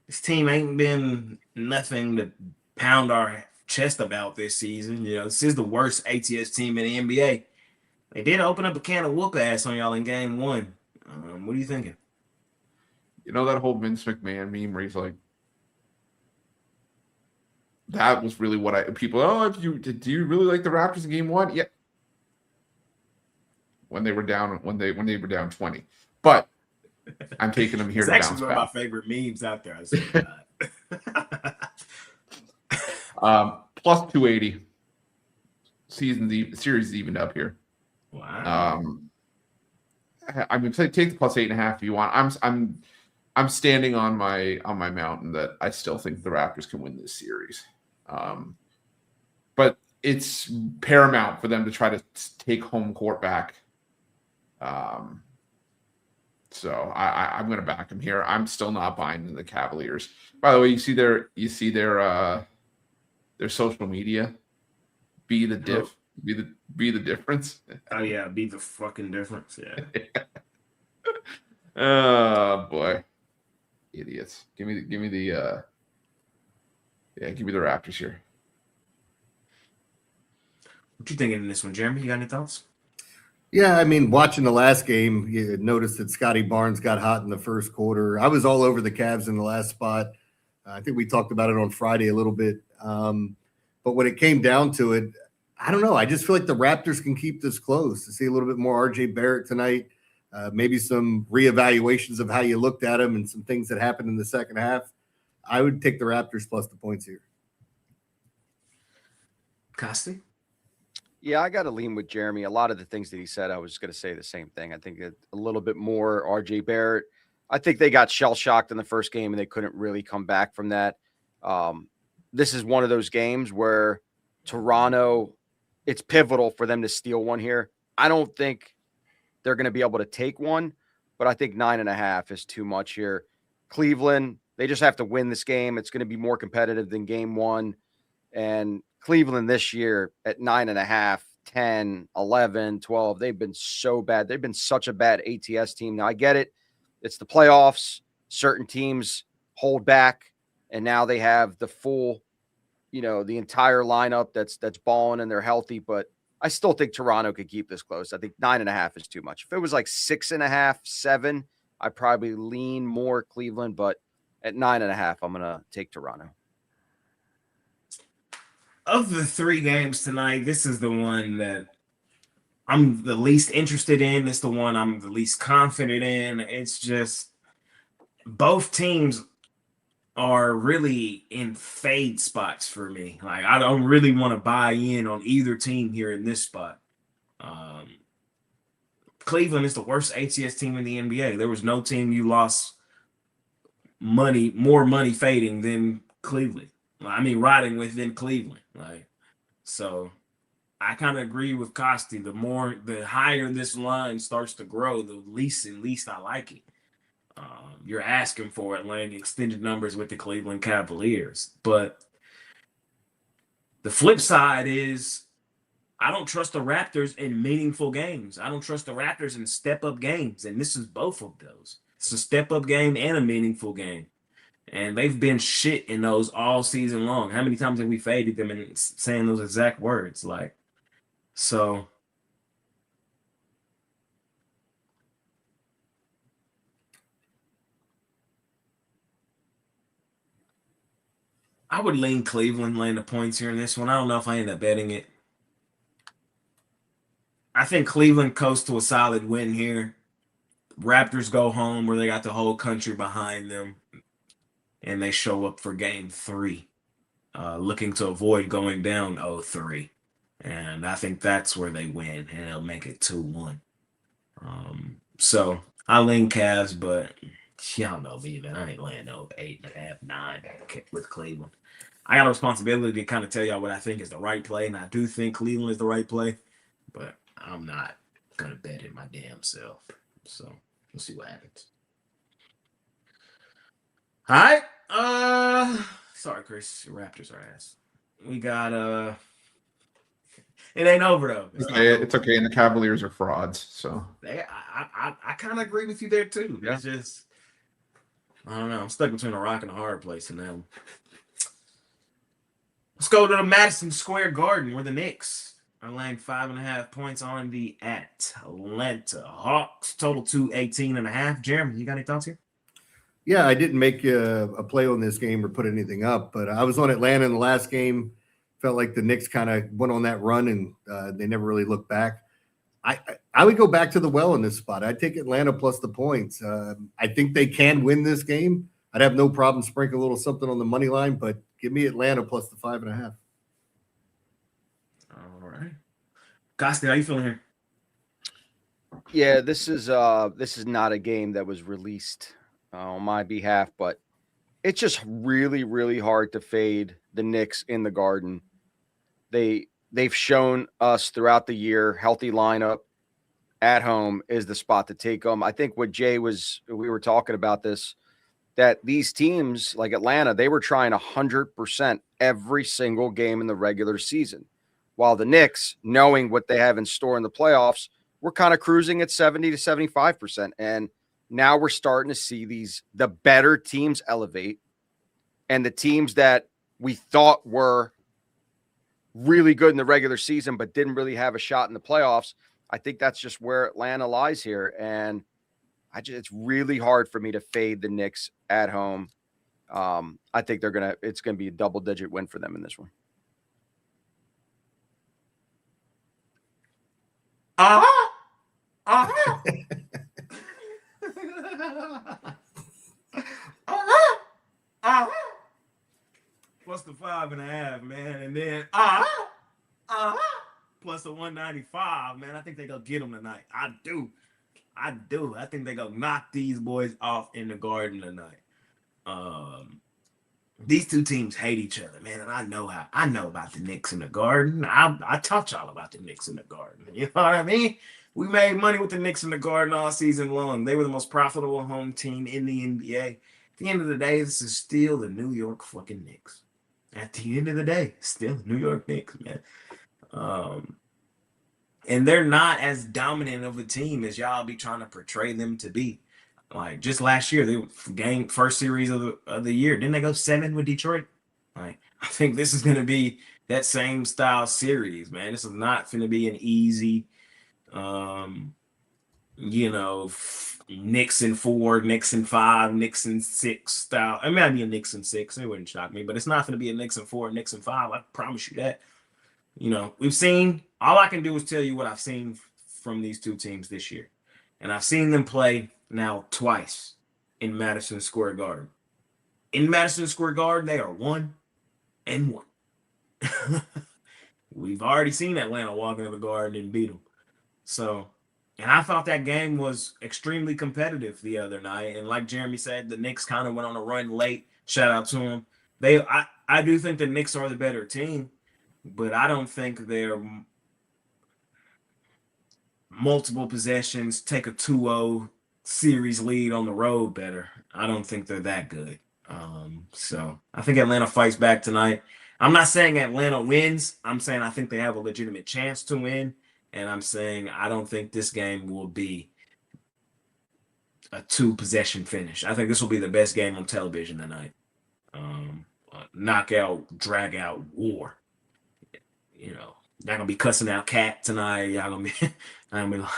This team ain't been nothing to pound our chest about this season. You know, this is the worst ATS team in the NBA. They did open up a can of whoop ass on y'all in game 1. What are you thinking? You know that whole Vince McMahon meme where he's like, that was really what people. Oh, do you really like the Raptors in game 1? Yeah. When they were down 20, but I'm taking them here It's to actually bounce one of my back. favorite memes out there. I swear to God. Plus 280. Series is evened up here. Wow. I'm gonna take the plus 8.5 if you want. I'm standing on my mountain that I still think the Raptors can win this series. But it's paramount for them to try to take home court back. So I'm going to back them here. I'm still not buying in the Cavaliers. By the way, you see their social media. Be the difference. Oh yeah, be the fucking difference. Yeah. Oh boy, idiots! Give me the Raptors here. What you thinking in this one, Jeremy? You got any thoughts? Yeah, I mean, watching the last game, you noticed that Scotty Barnes got hot in the first quarter. I was all over the Cavs in the last spot. I think we talked about it on Friday a little bit. But when it came down to it, I don't know. I just feel like the Raptors can keep this close. To see a little bit more RJ Barrett tonight, maybe some reevaluations of how you looked at him and some things that happened in the second half. I would take the Raptors plus the points here. Costi? Yeah, I got to lean with Jeremy. A lot of the things that he said, I was going to say the same thing. I think a little bit more RJ Barrett. I think they got shell shocked in the first game and they couldn't really come back from that. This is one of those games where Toronto, it's pivotal for them to steal one here. I don't think they're going to be able to take one, but I think 9.5 is too much here. Cleveland, they just have to win this game. It's going to be more competitive than game 1. And Cleveland this year at 9.5, 10, 11, 12, they've been so bad. They've been such a bad ATS team. Now I get it. It's the playoffs. Certain teams hold back, and now they have the full, the entire lineup that's balling and they're healthy. But I still think Toronto could keep this close. I think 9.5 is too much. If it was like 6.5, 7, I'd probably lean more Cleveland. But at 9.5, I'm gonna take Toronto. Of the 3 games tonight, this is the one that I'm the least interested in. It's the one I'm the least confident in. It's just both teams are really in fade spots for me. Like, I don't really want to buy in on either team here in this spot. Cleveland is the worst ATS team in the NBA. There was no team you lost more money fading than Cleveland. I mean, riding with than Cleveland. So I kind of agree with Costi. The higher this line starts to grow, the least and least I like it. You're asking for it, laying extended numbers with the Cleveland Cavaliers. But the flip side is I don't trust the Raptors in meaningful games. I don't trust the Raptors in step-up games, and this is both of those. It's a step-up game and a meaningful game. And they've been shit in those all season long. How many times have we faded them and saying those exact words? So I would lean Cleveland laying the points here in this one. I don't know if I end up betting it. I think Cleveland coasts to a solid win here. Raptors go home where they got the whole country behind them, and they show up for game 3, looking to avoid going down 0-3. And I think that's where they win, and they'll make it 2-1. So I lean Cavs, but y'all know me, man. I ain't laying no 8.5, 9 with Cleveland. I got a responsibility to kind of tell y'all what I think is the right play, and I do think Cleveland is the right play, but I'm not gonna bet it my damn self. So we'll see what happens. All right. Sorry, Chris. The Raptors are ass. We got it ain't over though. It's okay. And the Cavaliers are frauds. So I kind of agree with you there too. Yeah. It's just I don't know. I'm stuck between a rock and a hard place now. Let's go to the Madison Square Garden where the Knicks are laying 5.5 points on the Atlanta Hawks. Total 218.5. Jeremy, you got any thoughts here? Yeah, I didn't make a play on this game or put anything up, but I was on Atlanta in the last game. Felt like the Knicks kind of went on that run and they never really looked back. I would go back to the well in this spot. I'd take Atlanta plus the points. I think they can win this game. I'd have no problem sprinkling a little something on the money line, but give me Atlanta plus the 5.5. All right. Costi, how you feeling here? Yeah, this is not a game that was released on my behalf, but it's just really, really hard to fade the Knicks in the Garden. They've shown us throughout the year, healthy lineup at home is the spot to take them. I think what we were talking about this, that these teams like Atlanta, they were trying 100% every single game in the regular season, while the Knicks, knowing what they have in store in the playoffs, we're kind of cruising at 70 to 75%. And now we're starting to see the better teams elevate, and the teams that we thought were really good in the regular season but didn't really have a shot in the playoffs. I think that's just where Atlanta lies here, and it's really hard for me to fade the Knicks at home. I think it's gonna be a double-digit win for them in this one. Plus the 5.5, man, and then plus the 195, man. I think they gonna get them tonight. I do. I think they gonna knock these boys off in the Garden tonight. These two teams hate each other, man, and I know about the Knicks in the Garden. I taught y'all about the Knicks in the Garden. You know what I mean? We made money with the Knicks in the Garden all season long. They were the most profitable home team in the NBA. At the end of the day, this is still the New York fucking Knicks. At the end of the day, still the New York Knicks, man. And they're not as dominant of a team as y'all be trying to portray them to be. Like just last year, they gained first series of the year. Didn't they go 7 with Detroit? Like I think this is going to be that same style series, man. This is not going to be an easy, Knicks in 4, Knicks in 5, Knicks in 6 style. It might be a Knicks in 6. It wouldn't shock me, but it's not going to be a Knicks in 4, Knicks in 5. I promise you that. We've seen. All I can do is tell you what I've seen from these two teams this year, and I've seen them play now twice in Madison Square Garden. In Madison Square Garden, they are 1-1. We've already seen Atlanta walk into the Garden and beat them. So, and I thought that game was extremely competitive the other night. And like Jeremy said, the Knicks kind of went on a run late. Shout out to them. I do think the Knicks are the better team, but I don't think they're multiple possessions, take a 2-0 series lead on the road better. I don't think they're that good. So I think Atlanta fights back tonight. I'm not saying Atlanta wins. I'm saying I think they have a legitimate chance to win. And I'm saying I don't think this game will be a 2-possession finish. I think this will be the best game on television tonight. Knockout, drag out war. Y'all gonna be cussing out Cat tonight. Y'all gonna be like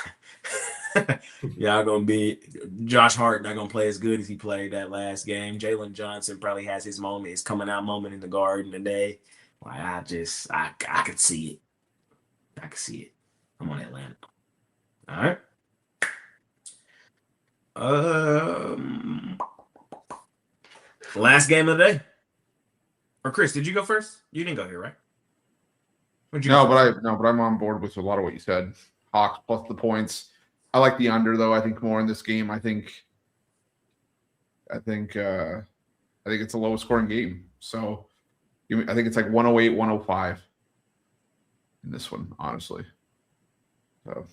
Y'all gonna be Josh Hart not gonna play as good as he played that last game. Jalen Johnson probably has his moment, his coming out moment in the Garden today. Like I could see it. I could see it. I'm on Atlanta. All right. Last game of the day. Or Chris, did you go first? You didn't go here, right? Where'd you No, go first? but I'm on board with a lot of what you said. Hawks plus the points. I like the under though. I think more in this game. I think it's a low scoring game. So I think it's like 108, 105 in this one, honestly. So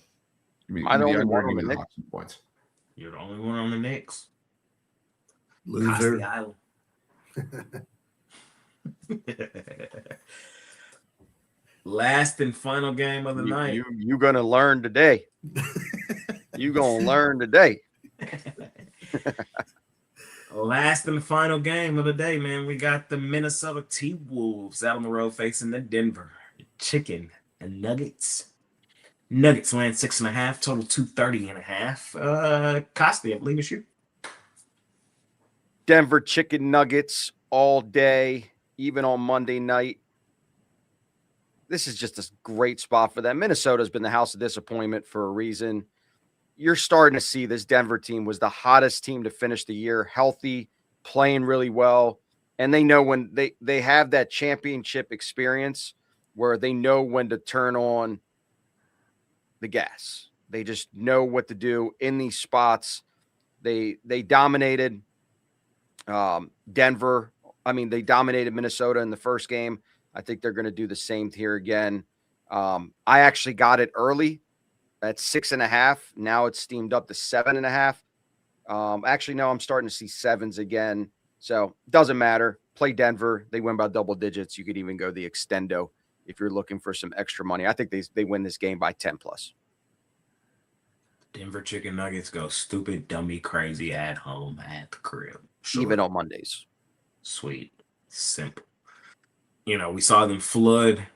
I don't give want me them the to Hawks some points. You're the only one on the Knicks. Loser. Cost the island. Last and final game of the night. You gonna learn today. You gonna learn today. Last and final game of the day, man. We got the Minnesota T-Wolves out on the road facing the Denver Chicken and Nuggets. Nuggets land 6.5, total 230.5. Costi, I believe it's you. Denver Chicken Nuggets all day, even on Monday night. This is just a great spot for them. Minnesota's been the house of disappointment for a reason. You're starting to see this Denver team was the hottest team to finish the year, healthy, playing really well. And they know when they have that championship experience where they know when to turn on the gas. They just know what to do in these spots. They dominated Denver. I mean, they dominated Minnesota in the first game. I think they're going to do the same here again. I actually got it early at 6.5. Now it's steamed up to 7.5. Actually, no, I'm starting to see 7s again. So it doesn't matter. Play Denver. They win by double digits. You could even go the extendo if you're looking for some extra money. I think they win this game by 10 plus. Denver Chicken Nuggets go stupid, dummy, crazy at home at the crib. Sure. Even on Mondays. Sweet. Simple. We saw them flood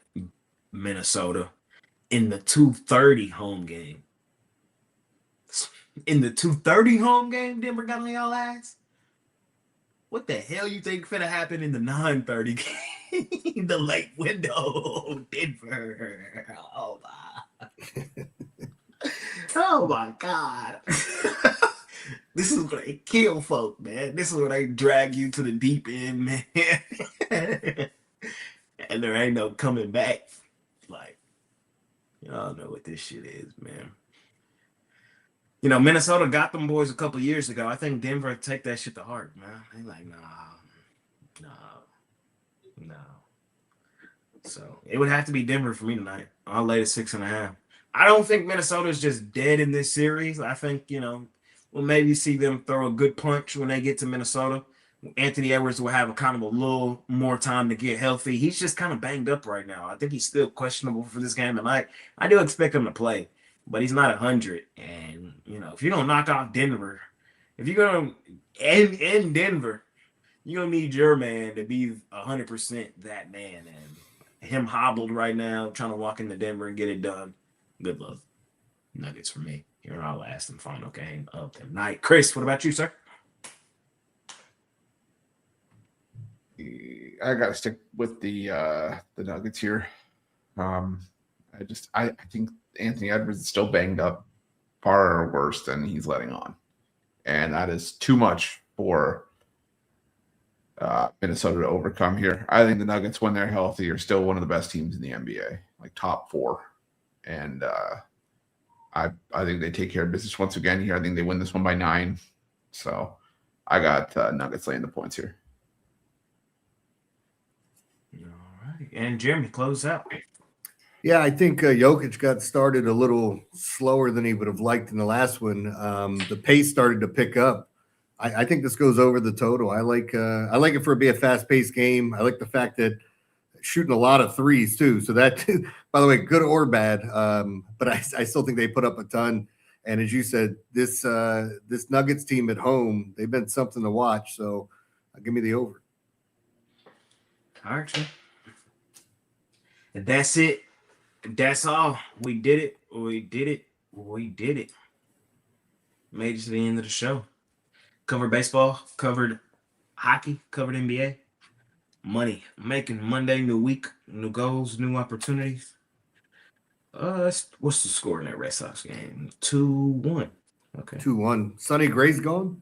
Minnesota in the 2:30 home game. In the 2:30 home game, Denver got on y'all ass? What the hell you think finna happen in the 9:30 game? The late window, Denver. Oh my God. This is where they kill folk, man. This is where they drag you to the deep end, man. And there ain't no coming back. Like, y'all know what this shit is, man. Minnesota got them boys a couple years ago. I think Denver take that shit to heart, man. They like, no. So it would have to be Denver for me tonight. I'll lay the 6.5. I don't think Minnesota's just dead in this series. I think, we'll maybe see them throw a good punch when they get to Minnesota. Anthony Edwards will have a kind of a little more time to get healthy. He's just kind of banged up right now. I think he's still questionable for this game tonight. I do expect him to play, but he's not 100. And, if you're going to knock off Denver, if you're going to end Denver, you're going to need your man to be 100% that man. And him hobbled right now, trying to walk into Denver and get it done. Good luck. Nuggets for me. Here our last and final game of the night. Chris, what about you, sir? I got to stick with the Nuggets here. I think Anthony Edwards is still banged up, far worse than he's letting on, and that is too much for Minnesota to overcome here. I think the Nuggets, when they're healthy, are still one of the best teams in the NBA, like top 4, and I think they take care of business once again here. I think they win this one by 9, so I got Nuggets laying the points here. All right, and Jeremy, close out. Yeah, I think Jokic got started a little slower than he would have liked in the last one. The pace started to pick up. I think this goes over the total. I like it for it to be a fast-paced game. I like the fact that shooting a lot of threes too. So that, by the way, good or bad. But I still think they put up a ton. And as you said, this Nuggets team at home, they've been something to watch. So give me the over. All right, sir. And that's it. That's all. We did it. We did it. We did it. made it to the end of the show. Covered baseball, covered hockey, covered NBA. Money making Monday, new week, new goals, new opportunities. What's the score in that Red Sox game? 2-1. Okay. 2-1. Sonny Gray's gone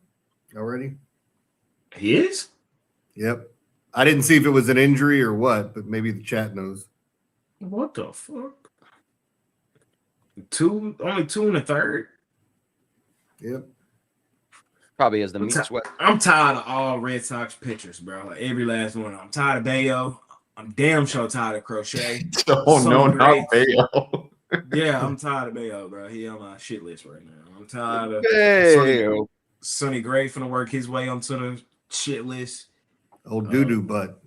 already. He is? Yep. I didn't see if it was an injury or what, but maybe the chat knows. What the fuck? Only 2 in the third? Yep. Probably as the meat sweat. I'm tired of all Red Sox pitchers, bro. Like every last one. I'm tired of Bayo. I'm damn sure tired of Crochet. Oh, no, not Bayo. Yeah, I'm tired of Bayo, bro. He on my shit list right now. I'm tired of Sonny Gray finna work his way onto the shit list. Old doo-doo butt.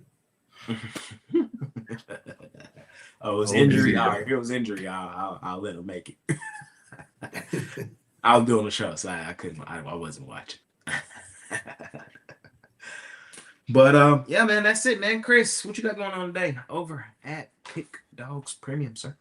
Oh, it was injury. All right, if it was injury, I'll let him make it. I was doing the show, so I couldn't. I wasn't watching. But yeah, man, that's it, man. Chris, what you got going on today over at Pick Dawgz Premium, sir?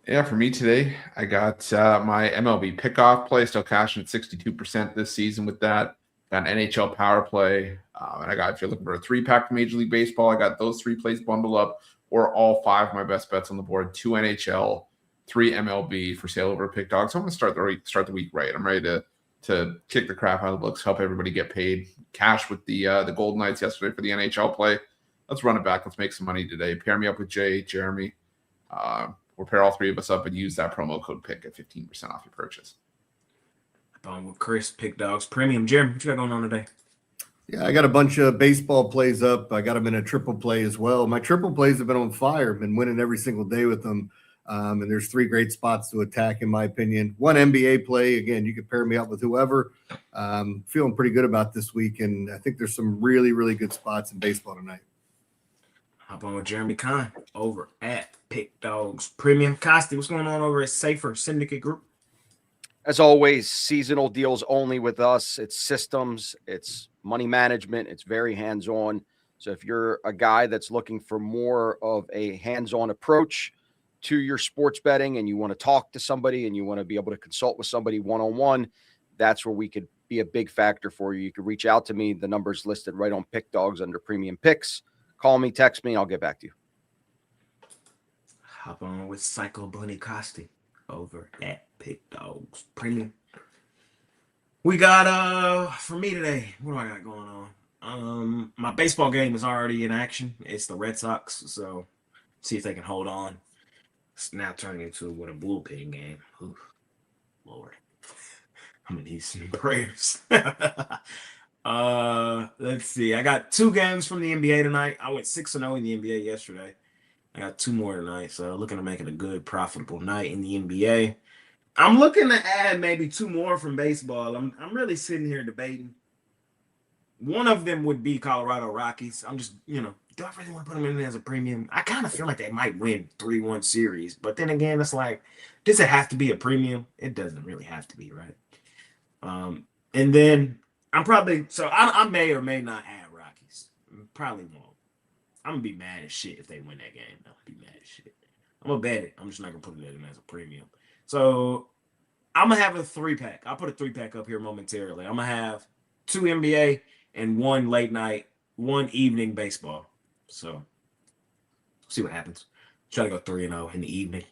Yeah, for me today, I got my MLB pickoff play, still cashing at 62% this season with that. Got an NHL power play. And I got, if you're looking for a 3-pack from Major League Baseball, I got those 3 plays bundled up, or all 5 of my best bets on the board, 2 NHL, 3 MLB for sale over at Pick Dawgz. So I'm going to start the week right. I'm ready to kick the crap out of the books, help everybody get paid. Cash with the Golden Knights yesterday for the NHL play. Let's run it back. Let's make some money today. Pair me up with Jay, Jeremy. We'll pair all 3 of us up and use that promo code PICK at 15% off your purchase. I'm with Chris, Pick Dawgz Premium. Jeremy, what you got going on today? Yeah, I got a bunch of baseball plays up. I got them in a triple play as well. My triple plays have been on fire. Been winning every single day with them. And there's 3 great spots to attack, in my opinion. 1 NBA play. Again, you can pair me up with whoever. Feeling pretty good about this week. And I think there's some really, really good spots in baseball tonight. Hop on with Jeremy Kahn over at Pick Dawgz Premium. Costi, what's going on over at Safer Syndicate Group? As always, seasonal deals only with us. It's systems, it's money management, it's very hands-on. So if you're a guy that's looking for more of a hands-on approach to your sports betting and you want to talk to somebody and you want to be able to consult with somebody one-on-one, that's where we could be a big factor for you. You could reach out to me. The number's listed right on Pick Dawgz under Premium Picks. Call me, text me, I'll get back to you. Hop on with Psycho Bunny Costi over at Pick Dawgz Premium. We got for me today, what do I got going on? My baseball game is already in action. It's the Red Sox, so see if they can hold on. It's now turning into a bullpen game. Ooh, Lord. I'm gonna need some prayers. Let's see. I got 2 games from the NBA tonight. I went 6-0 in the NBA yesterday. I got 2 more tonight, so looking to make it a good, profitable night in the NBA. I'm looking to add maybe 2 more from baseball. I'm really sitting here debating. One of them would be Colorado Rockies. I'm just, do I really want to put them in as a premium? I kind of feel like they might win 3-1 series, but then again, it's like, does it have to be a premium? It doesn't really have to be, right? And then I may or may not add Rockies. Probably won't. I'm gonna be mad as shit if they win that game. I'll be mad as shit. I'm gonna bet it. I'm just not gonna put it in as a premium. So I'm gonna have a 3-pack. I'll put a 3-pack up here momentarily. I'm gonna have 2 NBA and 1 late night, 1 evening baseball. So see what happens. Try to go 3-0 in the evening,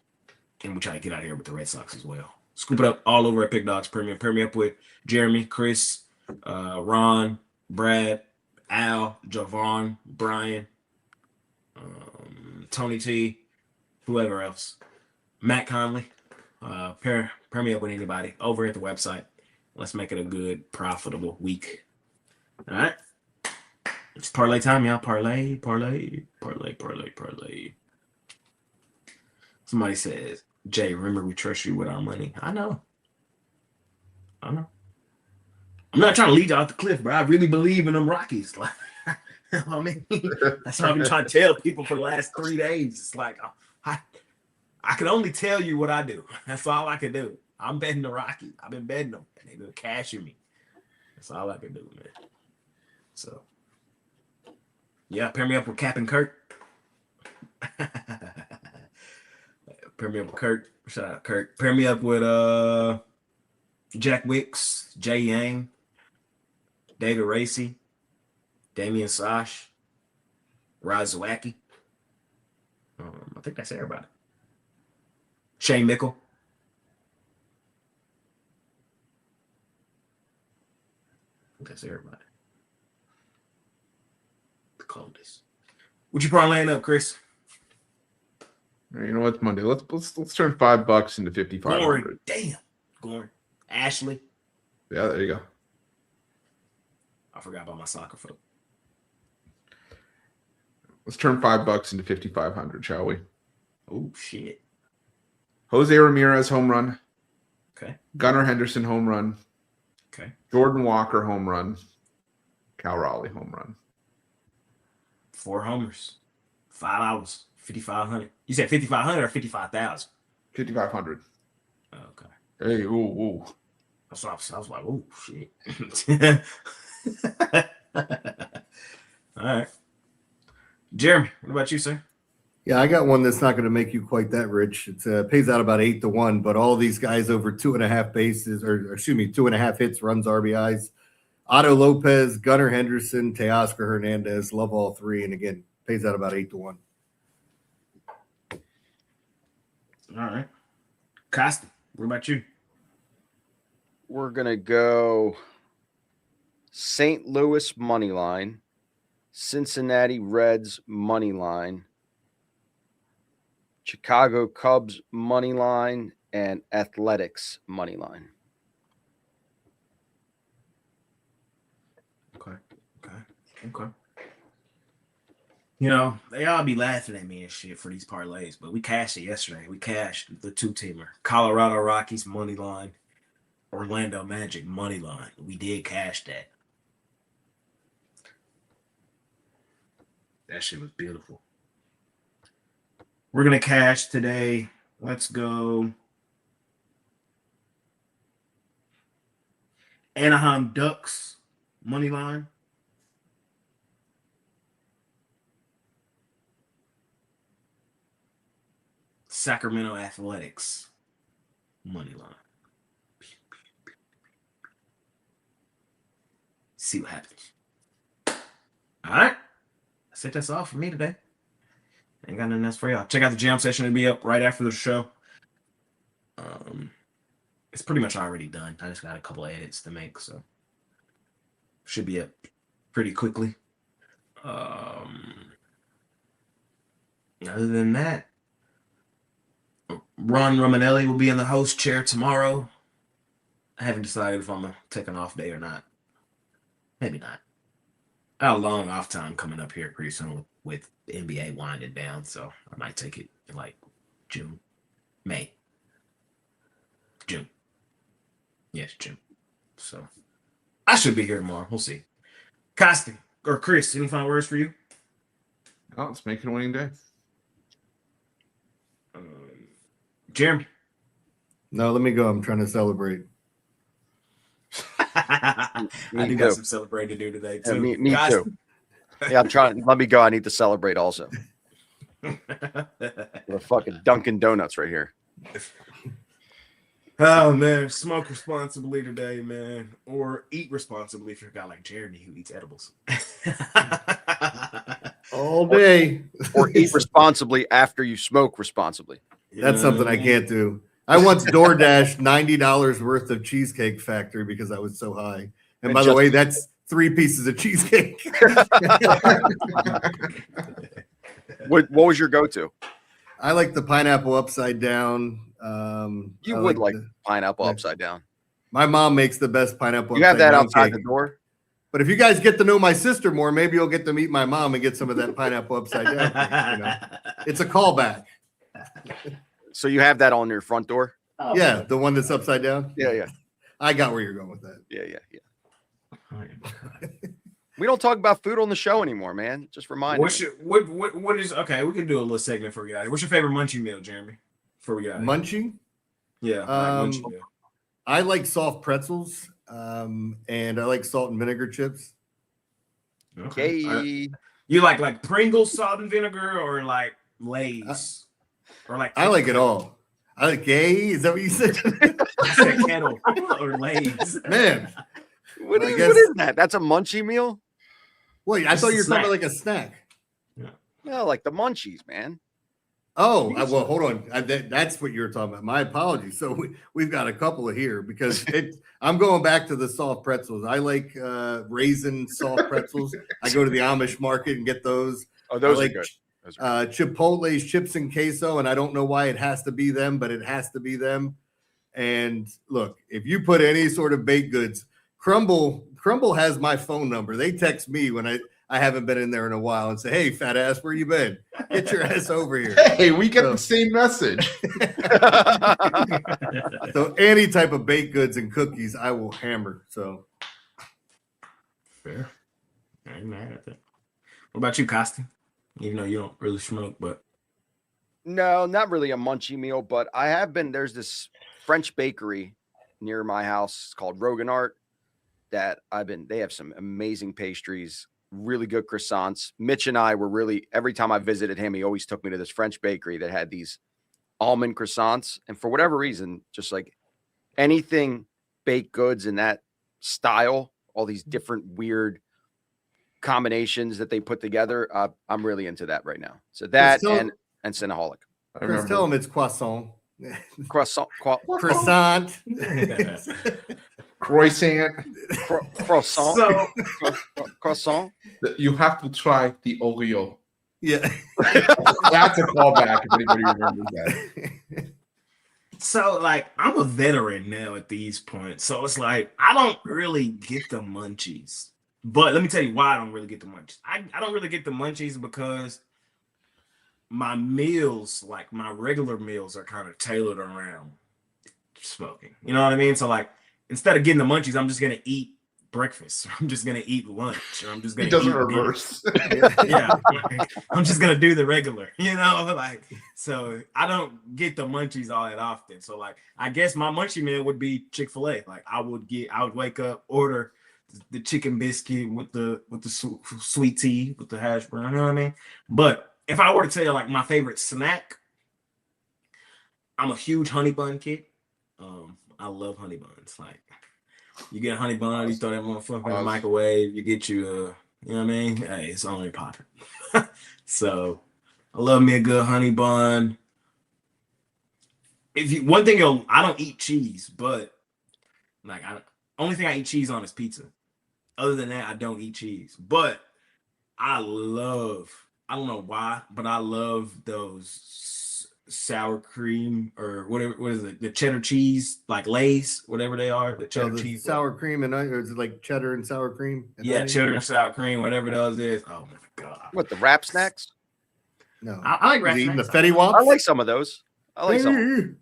and we try to get out of here with the Red Sox as well. Scoop it up all over at Pick Dawgz Premium. Pair me up with Jeremy, Chris, Ron, Brad, Al, Javon, Brian, Tony T, whoever else, Matt Conley. Pair me up with anybody over at the website. Let's make it a good, profitable week. All right. It's parlay time, y'all. Parlay. Somebody says, Jay, remember we trust you with our money. I know. I'm not trying to lead you off the cliff, bro. I really believe in them Rockies. Like, I mean, that's what I've been trying to tell people for the last 3 days. It's like, I can only tell you what I do. That's all I can do. I'm betting the Rockies. I've been betting them, and they've been cashing me. That's all I can do, man. So, yeah, pair me up with Cap and Kurt. Pair me up with Kurt. Shout out Kurt. Pair me up with Jack Wicks, Jay Yang, David Racy, Damian Sash, Razawacki. I think that's everybody. Shane Mickle. I think that's everybody. The coldest. What you parlaying up, Chris? You know what's Monday? Let's turn $5 into 5,500. Damn. Goring. Ashley. Yeah, there you go. I forgot about my soccer folk. Let's turn $5 into 5,500, shall we? Oh shit. Jose Ramirez home run. Okay. Gunnar Henderson home run. Okay. Jordan Walker home run. Cal Raleigh home run. 4 homers. 5 hours. 5,500. You said 5,500 or 55,000? 5,500. Okay. Hey, ooh. That's what I was like, oh shit. All right. Jeremy, what about you, sir? Yeah, I got one that's not going to make you quite that rich. It pays out about 8-1, but all these guys over 2.5 bases, or excuse me, 2.5 hits, runs, RBIs. Otto Lopez, Gunnar Henderson, Teoscar Hernandez, love all three, and again, pays out about 8-1. All right. Costa, what about you? We're going to go St. Louis money line, Cincinnati Reds money line, Chicago Cubs money line, and Athletics money line. Okay. You know, they all be laughing at me and shit for these parlays, but we cashed it yesterday. We cashed the 2-teamer. Colorado Rockies money line, Orlando Magic money line. We did cash that. That shit was beautiful. We're going to cash today. Let's go. Anaheim Ducks money line. Sacramento Athletics money line. See what happens. All right. That's all for me today. Ain't got nothing else for y'all. Check out the jam session. It'll be up right after the show. It's pretty much already done. I just got a couple of edits to make, so should be up pretty quickly. Other than that, Ron Romanelli will be in the host chair tomorrow. I haven't decided if I'm gonna take an off day or not. Maybe not. I have a long off time coming up here pretty soon with the NBA winding down, so I might take it in like June. Yes, June. So I should be here tomorrow. We'll see. Costi or Chris, any final words for you? Oh, let's make it a winning day. Jeremy. No, let me go. I'm trying to celebrate. I do got some celebrating to do today too. Yeah, me too. Yeah, I'm trying. Let me go. I need to celebrate also. We're fucking Dunkin' Donuts right here. Oh man, smoke responsibly today, man, or eat responsibly if you're a guy like Jeremy who eats edibles. All day. Or eat responsibly after you smoke responsibly. That's something I can't do. I once DoorDashed $90 worth of Cheesecake Factory because I was so high. And by the way, that's 3 pieces of cheesecake. What was your go-to? I like the pineapple upside down. You I would like the- pineapple upside down. My mom makes the best pineapple. You have that upside outside down the cake. door? But if you guys get to know my sister more, maybe you'll get to meet my mom and get some of that pineapple upside down cake, you know? It's a callback. So you have that on your front door? Yeah, the one that's upside down. Yeah. I got where you're going with that. Yeah. We don't talk about food on the show anymore, man. Just remind me. What is okay? We can do a little segment before we get out of here. What's your favorite munchie meal, Jeremy? Before we get out of here. Munching. Yeah, munchie meal. I like soft pretzels, and I like salt and vinegar chips. Okay. You like Pringles salt and vinegar or like Lay's? Or like I like it all. Gay? Is that what you said? I said kettle or Lay's. Man. What I is, guess- what is that? That's a munchie meal? Wait, I It's thought a you were talking snack. about like a snack. No, like the munchies, man. Oh, well, hold on. That's what you're talking about. My apologies. So we've got a couple of here because I'm going back to the soft pretzels. I like raisin soft pretzels. I go to the Amish market and get those. Oh, those I like are good. Those are Chipotle's chips and queso, and I don't know why it has to be them, but it has to be them. And look, if you put any sort of baked goods, Crumble has my phone number. They text me when I haven't been in there in a while and say, "Hey, fat ass, where you been? Get your ass over here." Hey, we get So- the same message. good. So any type of baked goods and cookies, I will hammer. So Fair. I ain't mad at that. What about you, Costi? Even though you don't really smoke, but No, not really a munchie meal, but I have been. There's this French bakery near my house called Rogan Art that they have some amazing pastries, really good croissants. Mitch and I were really, every time I visited him, he always took me to this French bakery that had these almond croissants. And for whatever reason, just like anything baked goods in that style, all these different weird combinations that they put together, I'm really into that right now. So that Chris, and Cinnaholic. I Chris, remember. tell them it's croissant. Croissant, Croissant. Croissant. croissant, so croissant. You have to try the Oreo. Yeah. That's a callback if anybody remembers that. So, like, I'm a veteran now at these points. So it's like, I don't really get the munchies. But let me tell you why I don't really get the munchies. I don't really get the munchies because my meals, like my regular meals, are kind of tailored around smoking. You know what I mean? So, like, instead of getting the munchies, I'm just going to eat breakfast. I'm just going to eat lunch. Or I'm just He going to doesn't eat dinner. reverse. Yeah, like, I'm just gonna do the regular, you know, like, so I don't get the munchies all that often. So like, I guess my munchie meal would be Chick-fil-A. Like I would wake up, order the chicken biscuit with the sweet tea with the hash brown, you know what I mean? But if I were to tell you like my favorite snack, I'm a huge honey bun kid. I love honey buns. Like you get a honey bun, you throw that motherfucker in the microwave, you get you you know what I mean? Hey, it's only popping. So I love me a good honey bun. I don't eat cheese, but like only thing I eat cheese on is pizza. Other than that, I don't eat cheese. But I don't know why, but I love those sour cream or whatever, what is it? The cheddar cheese, like Lay's, whatever they are, the cheddar the cheese. sour cream and or is it like cheddar and sour cream? Yeah, cheddar and sour cream, whatever those is. Oh my god. What, the wrap snacks? No. I like Is rat he eating the snacks. Fetty Waps? I like some of those. I like some.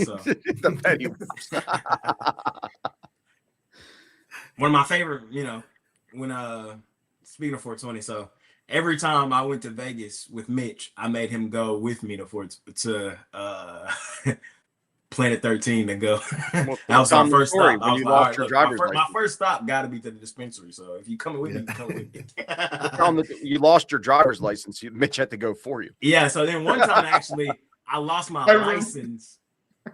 So. The petty Whops. One of my favorite, you know, when speaking of 420, so every time I went to Vegas with Mitch, I made him go with me to Planet 13 and go. That was our first stop. When you lost your driver's my license. first stop got to be to the dispensary. So if you coming with me, you come with me. Tell 'em that you lost your driver's license. Mitch had to go for you. Yeah. So then one time actually, I lost my license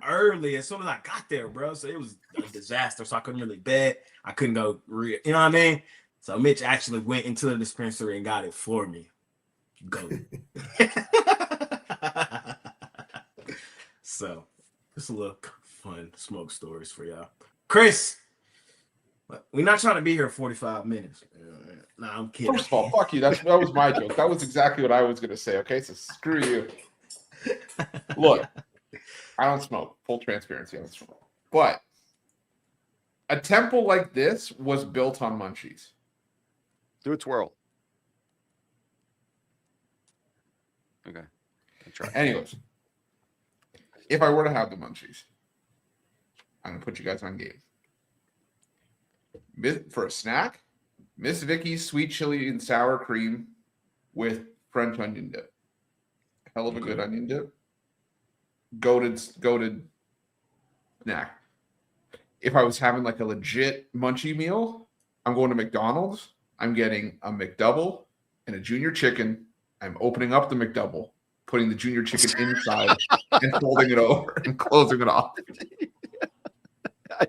early as soon as I got there, bro. So it was a disaster. So I couldn't really bet. I couldn't go. You know what I mean? So Mitch actually went into the dispensary and got it for me. Go. So just a little fun smoke stories for y'all. Chris, we're not trying to be here 45 minutes. Nah, I'm kidding. First of all, fuck you. That was my joke. That was exactly what I was going to say. Okay, so screw you. Look, I don't smoke. Full transparency, I don't smoke. But a temple like this was built on munchies. Do a twirl. Okay. I'll try. Anyways, if I were to have the munchies, I'm going to put you guys on game. For a snack, Miss Vicky's sweet chili and sour cream with French onion dip. Hell of a good onion dip. Goated snack. If I was having like a legit munchie meal, I'm going to McDonald's. I'm getting a McDouble and a junior chicken. I'm opening up the McDouble. putting the junior chicken inside and folding it over and closing it off. I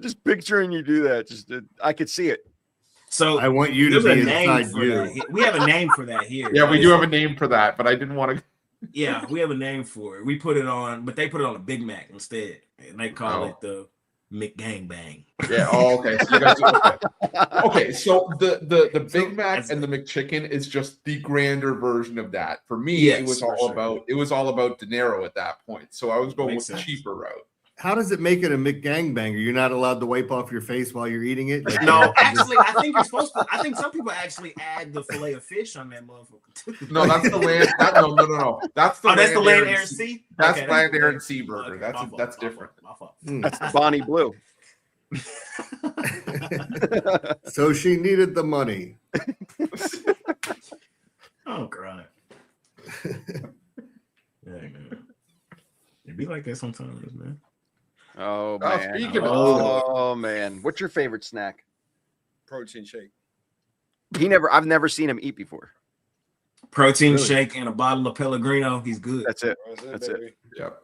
just picturing you do that. I could see it. So I want you to there's be a name inside for you. that. We have a name for that here. Yeah, we do have a name for that, but I didn't want to. Yeah, we have a name for it. We put it on, but they put it on a Big Mac instead, and they call it the McGangbang. Yeah. Oh, okay. So you guys okay. So the Big Mac and the McChicken is just the grander version of that. For me, Yes, it was for all sure. about dinero at that point. So I was going Makes with the sense. cheaper route. How does it make it a McGangbanger? You're not allowed to wipe off your face while you're eating it? Like, No, actually, I think you're supposed to. I think some people actually add the fillet of fish on that motherfucker too. No, that's the land. No. That's the That's the land, land, air, and sea. That's Okay, land, the air, and sea burger. Okay, That's my fault, that's my different. fault, my fault. That's the Bonnie Blue. So she needed the money. Oh, God. Yeah, man. It be like that sometimes, man. Oh Oh, man. speaking of- Oh man. What's your favorite snack? Protein shake. I've never seen him eat before. Protein Really? shake and a bottle of Pellegrino. He's good. That's it. That's That's it. Yep.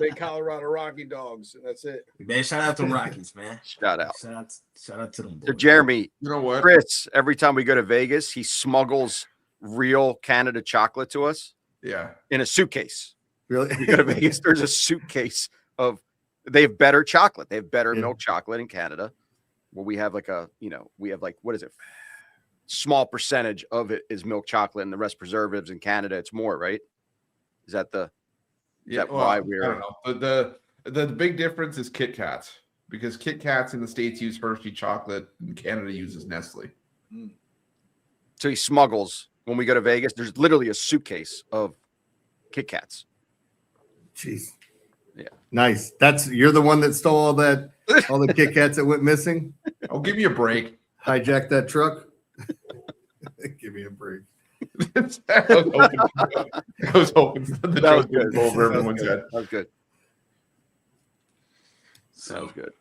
Big Colorado Rocky Dogs. And that's it. Man, shout out to Rockies, man. Shout out. Shout out to them. So boys. Jeremy, You know what? Chris, every time we go to Vegas, he smuggles real Canada chocolate to us Yeah. in a suitcase. Really? We go to Vegas, there's a suitcase of they have better chocolate. They have better Yeah. milk chocolate in Canada. Well, we have we have what is it? Small percentage of it is milk chocolate and the rest preservatives. In Canada, it's more, right? Is that the Yeah. that why I we're- don't know. The big difference is Kit Kats because Kit Kats in the States use Hershey chocolate and Canada uses Nestle. so he smuggles when we go to Vegas? There's literally a suitcase of Kit Kats. Jeez. Yeah. Nice. You're the one that stole all the Kit Kats that went missing? Oh, give me a break. Hijacked that truck? Give me a break. I was hoping the That was joke good. would go over That was everyone's good. head. That was good. That So, was good.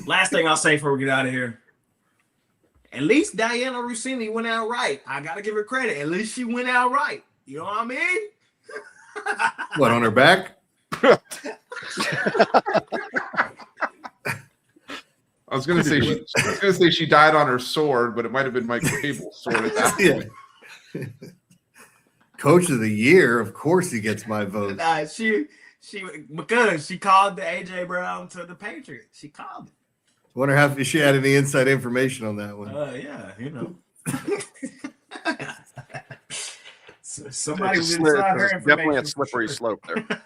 last thing I'll say before we get out of here. At least Diana Rossini went out right. I gotta give her credit. At least she went out right. You know what I mean? What, on her back? I was gonna say she died on her sword, but it might have been Michael Cable's sword at that point. Yeah. Coach of the year, of course he gets my vote. She because she called the AJ Brown to the Patriots. She called it. Wonder if she had any inside information on that one. Yeah, you know. So somebody It's was inside her definitely a information. slippery slope there.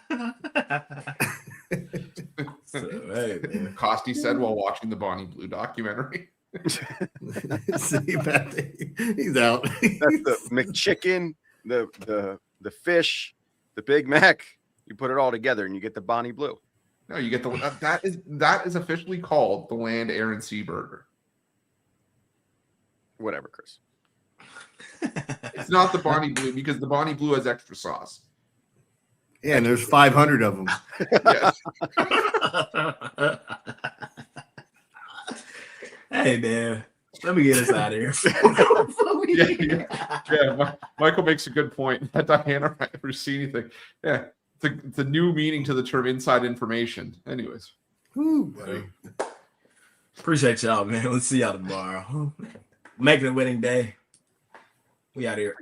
So, hey, man. Costi said while watching the Bonnie Blue documentary. See, Pat, he's out. That's the McChicken, the fish, the Big Mac. You put it all together and you get the Bonnie Blue. No, you get that is officially called the land, air, and sea burger. Whatever, Chris. It's not the Bonnie Blue because the Bonnie Blue has extra sauce. Yeah, and there's 500 of them. Yes. Hey, man. Let me get us out of here. Michael makes a good point. That Diana Rossini thing. Yeah, it's a new meaning to the term inside information. Anyways. Ooh, buddy. Appreciate y'all, man. We'll see y'all tomorrow. Make it a winning day. We out here.